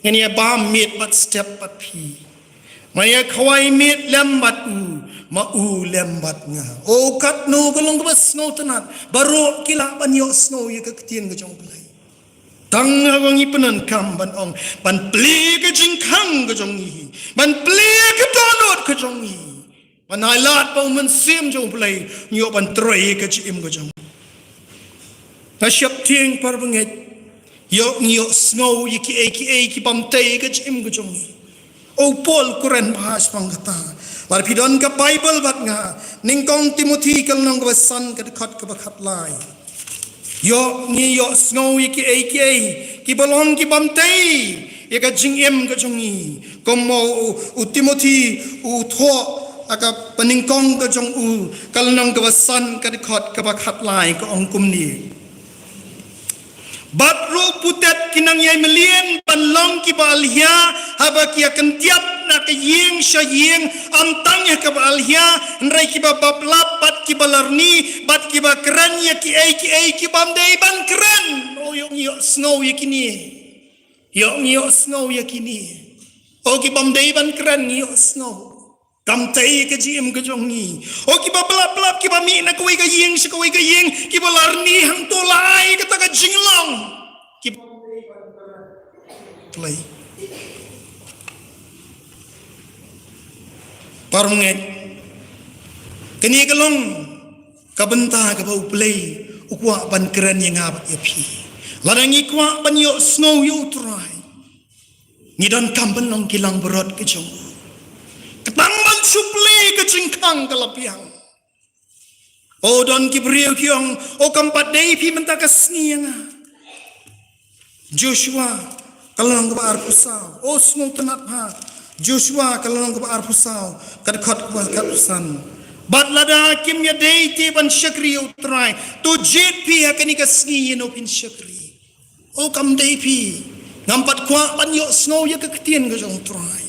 ngan ye bam mit bat step bat pi ma ye khawai mit lem bat ma lem bat nga kat no golong ba snow tanat baro kila ban yo snow ye ka ketien ka jong play tang awang ipenan kam ban ong ban pli ke jingkang ke jong hi ban pli ke donot ke jong hi ban ailat pa man sim jong play nyo ban troi ke chim ke jong na siap tieng par banget yo nyo snow ki pam te ke chim ke jong hi o pol kuren bahas pangkata lar pidon ka Bible bat nga ningkong Timothy kal nong ka san ka dekat ka bakhat lai yo ni yo snow ki balong ki bamtei ye ka jingem ka jongi komo Timothy tho aka paningkong ka jong kalnong ka san ka dekat ka bakhat lai ka ongkum ni batro putet kinang yai melien panlong ki balhia haba ki akan tiap na ka yeng syayeng amtang ya ka balhia nrai ki bablap bat ki balarni bat ki bakran ya ki ki bamdei ban kran o yo snow ya kini yo snow ya kini o ki bamdei ban kran yo snow Kam tay ka jim ka jong ni. O kiba blap kiba mi na kawai ka yeng si kawai ka yeng kiba larni hang tolai ka taga jinglong. Kiba play. Parunget. Kani kalong kabenta ka bau play ukwa ban keren yang abat ya pi. Ladang ikwa ban yo snow yo try. Ngidan kamben long kilang berot ke jong. Ketangban suplai ke cingkang kelapiang. O don kibriu kiong o kampat dei pi menta kasni yang Joshua kalong ke arpusau o snow tenat ha. Joshua kalong ke arpusau kadkot ke kapusan. Bat lada hakim ya dei ti ban syakri utrai tu jet pi akani kasni no pin syakri. O kam dei pi ngampat kwa ban yo snow ya keketian ke jong utrai.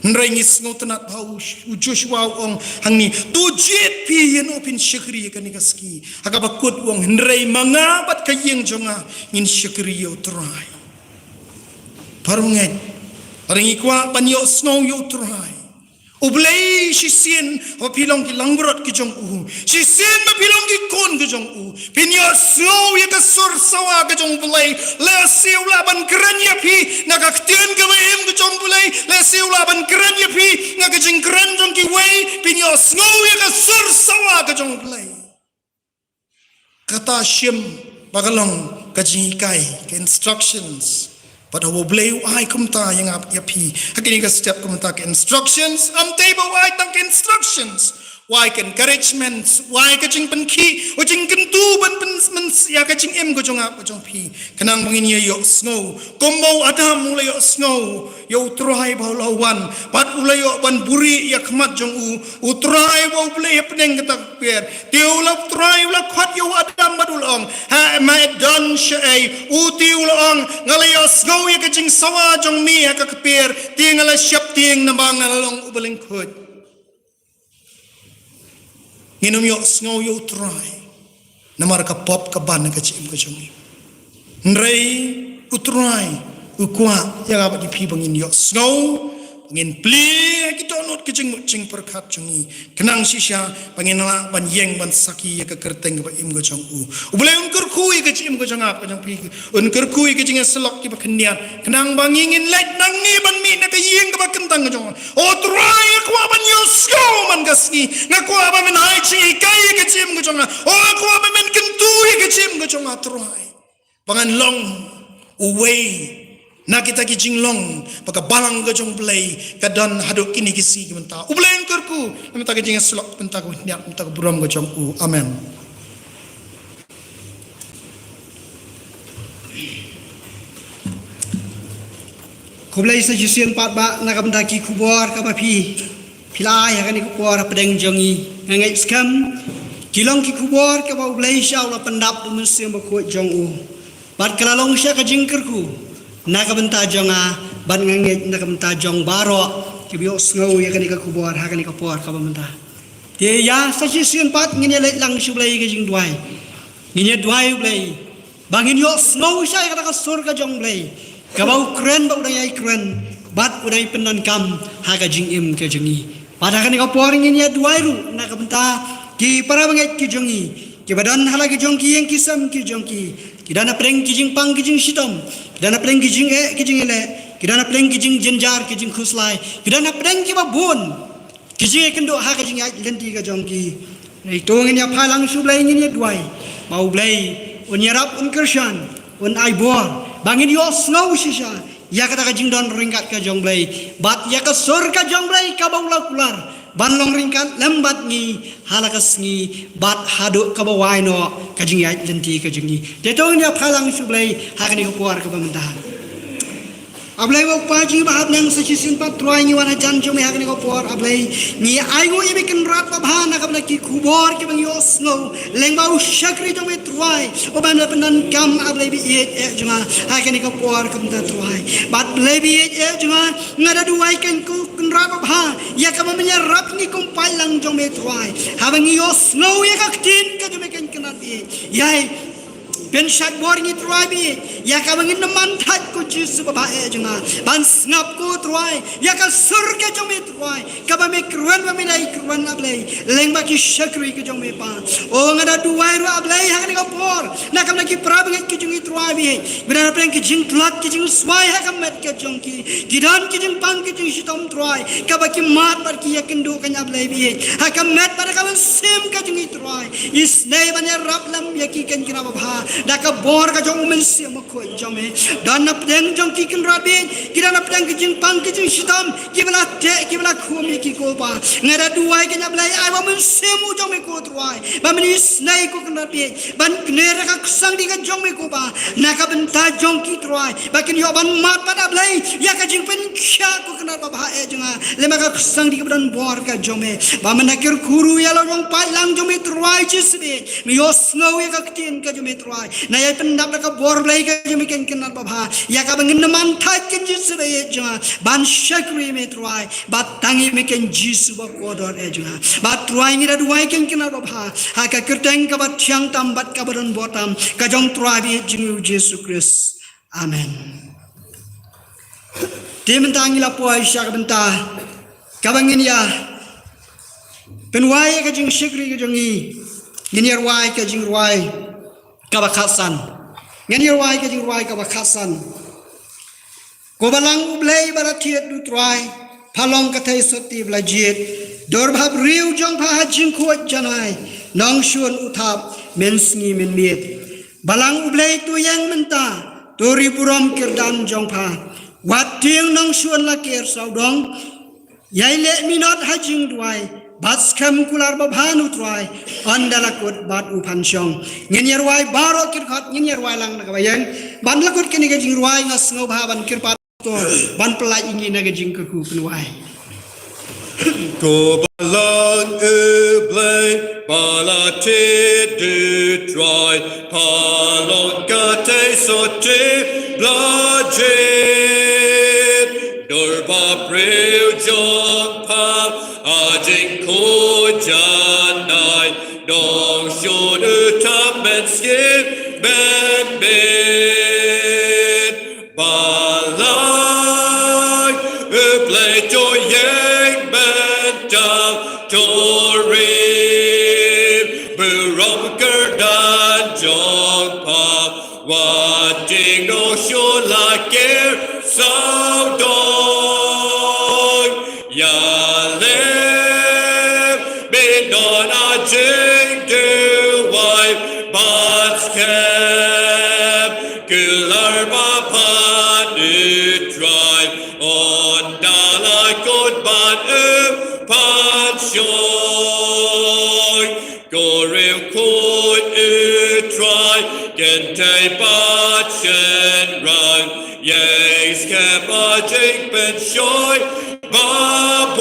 Nrai ngis ngo tenat bau Joshua ong hangni tu jet pi yen opin syakri kan ikaski aga bakut wong nrai mangabat kayeng jonga ngin syakri yo trai parunget ring ikwa panyo snow yo trai ublei sisien opilong ki langbrot ki jong u sisien mapilong ki kon ki jong u pinyo snow ya kasur sawa ki jong bulai le siula ban keranya pi nagaktien ka wem ki jong bulai le siula ban keranya pi nagajing keren jong ki wei pinyo snow ya kasur sawa ki jong bulai kata syem bagalong kajikai ke instructions pada woblay ai kumta yang ap yapi hakini ka step kumta ke instructions am table why tang instructions why encouragement why ka jing penki o jing kentu ban men ya ka jing em ko jong ap jong pi kenang bangin yo snow kombo adam mulai yo snow yo try baulawan pat ulai yo ban buri ya khmat jong u try woblay peneng ketak per tiulap try ula khat yo adam badulong ha mai don shai u tiulong ngalayo snow ya ka jing sawa jong mi ya ka per tingala syap ting nambang ngalong ubaling khut nginom yo snow yo try namar ka pop ka ban ka chim ka chungi nrei utrai ukwa ya ga di pi bangin yo snow ngin pli kita not ke jing perkat chungi kenang sisha bangin la ban yeng ban saki ya ka kerteng ba im ga chung u ubule un ker kui ka chim ka changa ka jang pi un ker kui ka jing selok ki ba kenian kenang bangin let nang ni ban mi na ka yeng ka ba kentang ka chung o try kwa ban yo snow man gasni na kwa ba men ai chi kai ka chim ka changa o kwa ba men kentu ka chim ka changa try bangan long away na kita ki jinglong paka balang ga jong play kadan hadok kini kisi ki menta ublen kerku menta ka jing slok menta ko niat menta ko buram ga jong u amen kublai sa jisian pat ba na ka menta ki kubor ka ba pi pilai ha ni kubor pedeng jongi ngai skam kilong ki kubor ka ba ublai sha la pendap musim ba ko jong u bat kalalong sha ka jing kerku Naka benta jonga ban ngangit naka benta jong baro kibyo snow ya kanika kubor ha kanika por ka benta te ya sa sisian pat ngine let lang sublai ka jing duai ngine duai blai bangin yo snow sha ka sur ka jong blai ka bau kren bau dai kren bat udai penan kam ha ka jing im ka jingi pada kanika por ngine duai ru naka benta ki para banget ki jongi ki badan hala ki jong ki yang kisam ki jong ki kidana preng kijing pang kijing sitom kidana preng kijing kijing ele kidana preng kijing jenjar kijing khuslai kidana preng ki babun kijing kendo ha kijing ai lenti ka jongki nei tongin ya phalang sublai ngin ya duai mau blai un yarap un kershan un ai bor bangin yo snow shisha ya kata kijing don ringkat ka jong blai bat ya ka sur ka jong blai ka baula kular ban long ringkat lambat ngi halakas ngi bat hadu ka bawai no kajing ya lenti kajing ni de tong nya phalang sublai hakani ko puar ka bamentahan ablai wo paji bahap nang sachisin pat troy ni wana jan jome hakani ko puar ablai ni aigo ibe ken rat pa bhana ka bla ki kubor ki bang yo snow lengbau shakri jome troy oban la penan kam ablai bi et juma hakani ko puar ka bamenta troy bat ablai bi et juma ngada duai ken ku rat pa bha ya ka mamanya rap ni kumpai lang jome troy habang yo snow ya ka tin ka jome ken kanat yai เป็นชัดบอร์งี้ตรายบีอยากกับเงินน้ำมันทัดกูจีสุบะเอจังบันสงับกูตรายอยากกับสุรกจงมีตรายกับไม่กวนไม่ได้กวนอับเลยเล็งบักชักรีกจงมีปานโอ้งั้นเราดูไว้รู้อับเลยหากนี่ก็พอนักกับนักกีปราบเงินกจงมีตรายบีเวลาเราเป็นกจิงพลัดกจิงสวายหากกับเม็ดกจงกีดานกจิงปังกจิงชิตอมตรายกับบักมาดบักอยากกินดูกันอับเลยบีหากกับเม็ดบักกับมันเซมกจงมีตรายอิสเนย์บันยารับลำอยากกินกันกินอับha dak bor ka jong men se mo ko jome dan na pdeng jong ki kin rabi kira na pdeng ki jing pang ki jing shitam ki bala te ki bala khumi ki ko ba ngara duai ke na blai ai ba men se mo jong me ko truai ba men is nai ko kin rabi ban ne ra ka sang di ka jong me ko ba na ka ben ta jong ki truai ba kin yo ban mat pa da blai ya ka jing pen kya ko kin ba ba e janga le ma ka sang di ka ban bor ka jome ba men na kir khuru ya lo jong pa lang jong me truai chisbe mi yo snow ya ka tin ka jome truai na ya pendap ka bor blai ka jome ken ken ba ba ya ka bangin man thai ken jisbe e janga ban shakri me truai ba tangi me ken jisu ba ko dor e janga ba truai ngira duai ken ken ba ba ha ka kerteng ka ba thiang tam bat ka badan botam ka jong truai bi jingu Jesus Christ amen Timen tangi la po ai syak benta ka bangin ya penwai ka jing shakri ka jongi ginir wai ka jing ruai kabakasan ngani ruai ka jing ruai kabakasan ko balang ublei baratiet du trai phalong ka thai soti blajiet dor bhab riu jong pha jing khuat janai nong shun uthap mensngi men miet balang ublei tu yang menta tori puram kirdan jong pha wat tieng nong shun la ker saudong yai le minot ha jing duai bas kham kular ba bhanu trai andala kot bat u phan shong ngin yer wai baro kir khat ngin yer wai lang na ka yang ban la kot kini ga jing ruai ngas ngau bha ban kir pat to ban pelai ingi na ga jing ka ku pen wai Ko balang blai balate du try palong ka te sote blajit dor ba preu jong pa ajing ko janai dong shon utap men skip ben ben balang blai jo yang ben dang tori burom kerdan jong pa watching no show like air sao dong ya le bin on a jing do wife but scam kular ma pa du drive on dala god ban pan shoy go real could try can take but shen run yes can magic ben shoy babon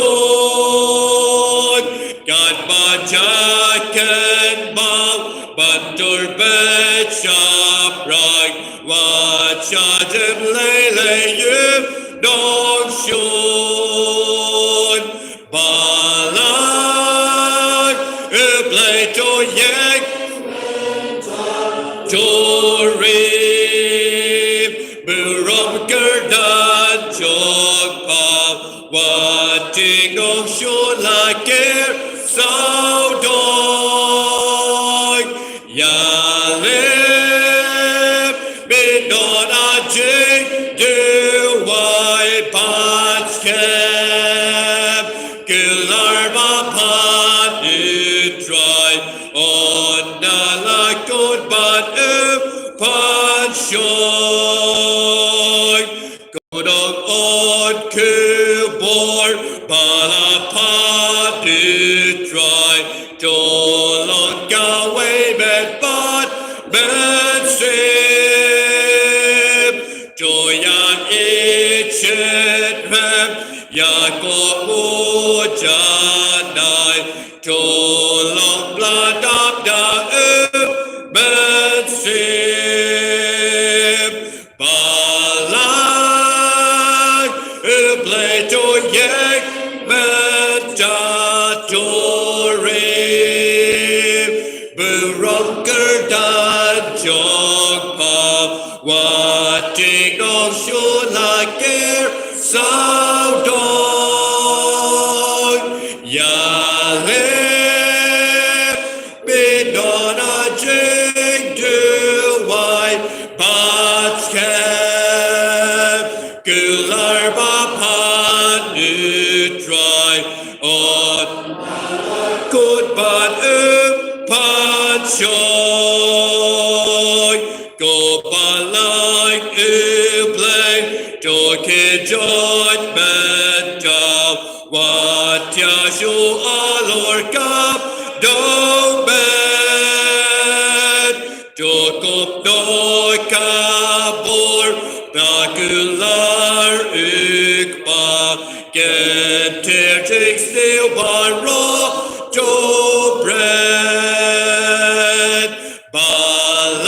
God bajakan bang bantur bet shop right watch them lay you dog shon balang play to yak Jorim burom kerdan jog pa watching of show like air sao dog ya lem bin on a jing do why pats cam kilar ma pan try on the like good but pan shoy godong on kubor bala pan try dolon gawe bet but bet sim joyan ichet rem ya ko janai dolon bladap da bet sim balang play to yak meta Jorim burom kerdan jog Yaleh Bidona Jing Duwai Patskev Gular Bapan Nutrai On Good But Pan Shoy Go Balai Ublay Joke Jot Mental What Yashu Alor Kap Do Ben Jokop Doi Kabor Nakular Ukba Get Tertik Still Baro Jo Bread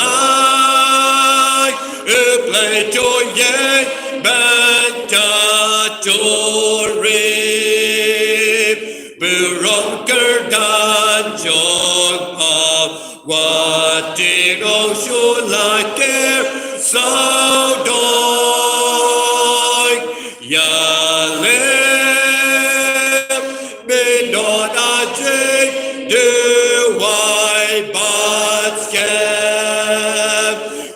Balai Uplay Joye Benta Jorib Buronker Dan Jog Pop What did Osho like there So dog Yalem Midon Ajik Do White Batskev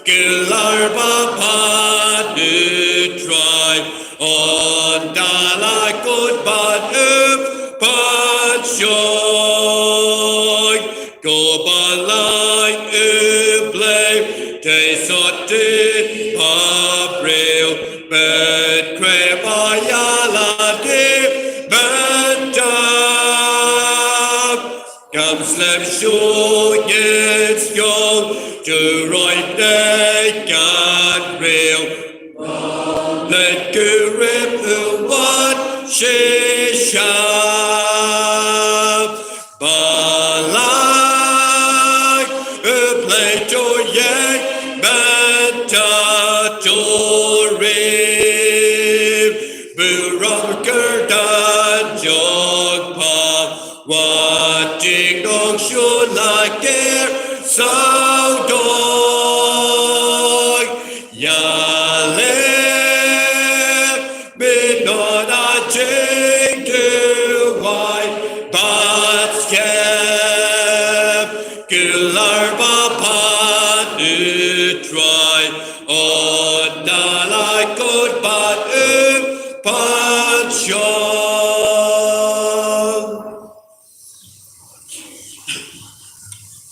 Gilarba Padu Tribe On Dala Good Badu Patshoy Go Balai Ublay Te Sotti Pabril Ben Krebayala De Bendab Come slap show Yes yo To right day God real Let go rip the what she shall Balai Ublay Joye Benta Jorib Buronker Dan Jog Pa What ding dong should like air So dog Yaleh Midon Ajing To White Batskev Gularba Panu Tribe On Dalai Good Batu Panchon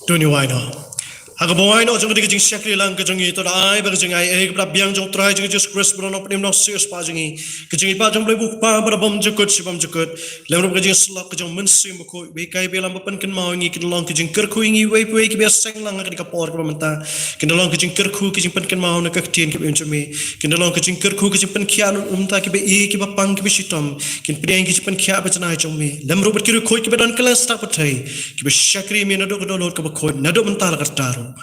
Tuni waino. Aga bawaino jong digi jing syakri lang kajong ito ai ba jing ai ek pra biang jong trai jing Jesus Christ bro no pnim no serious pa jing kajing pa jong blai buk pa ba bom jukut sibam jukut lem kajing slok kajong mensim ko be kai be lam pan kan mau ngi kin long kajing ker khu ngi we we ki be seng lang ka por ka menta kin long kajing ker khu kajing pan kan mau na ka tien ki be chumi kin long kajing ker khu kajing pan khian ta ki be e ki ba pang ki be shitom kin priang ki pan khia ba chana chong me lem ro ki khoi ki be don kala sta pathai ki be syakri me na do ka do ka ba khoi na do menta la ka taro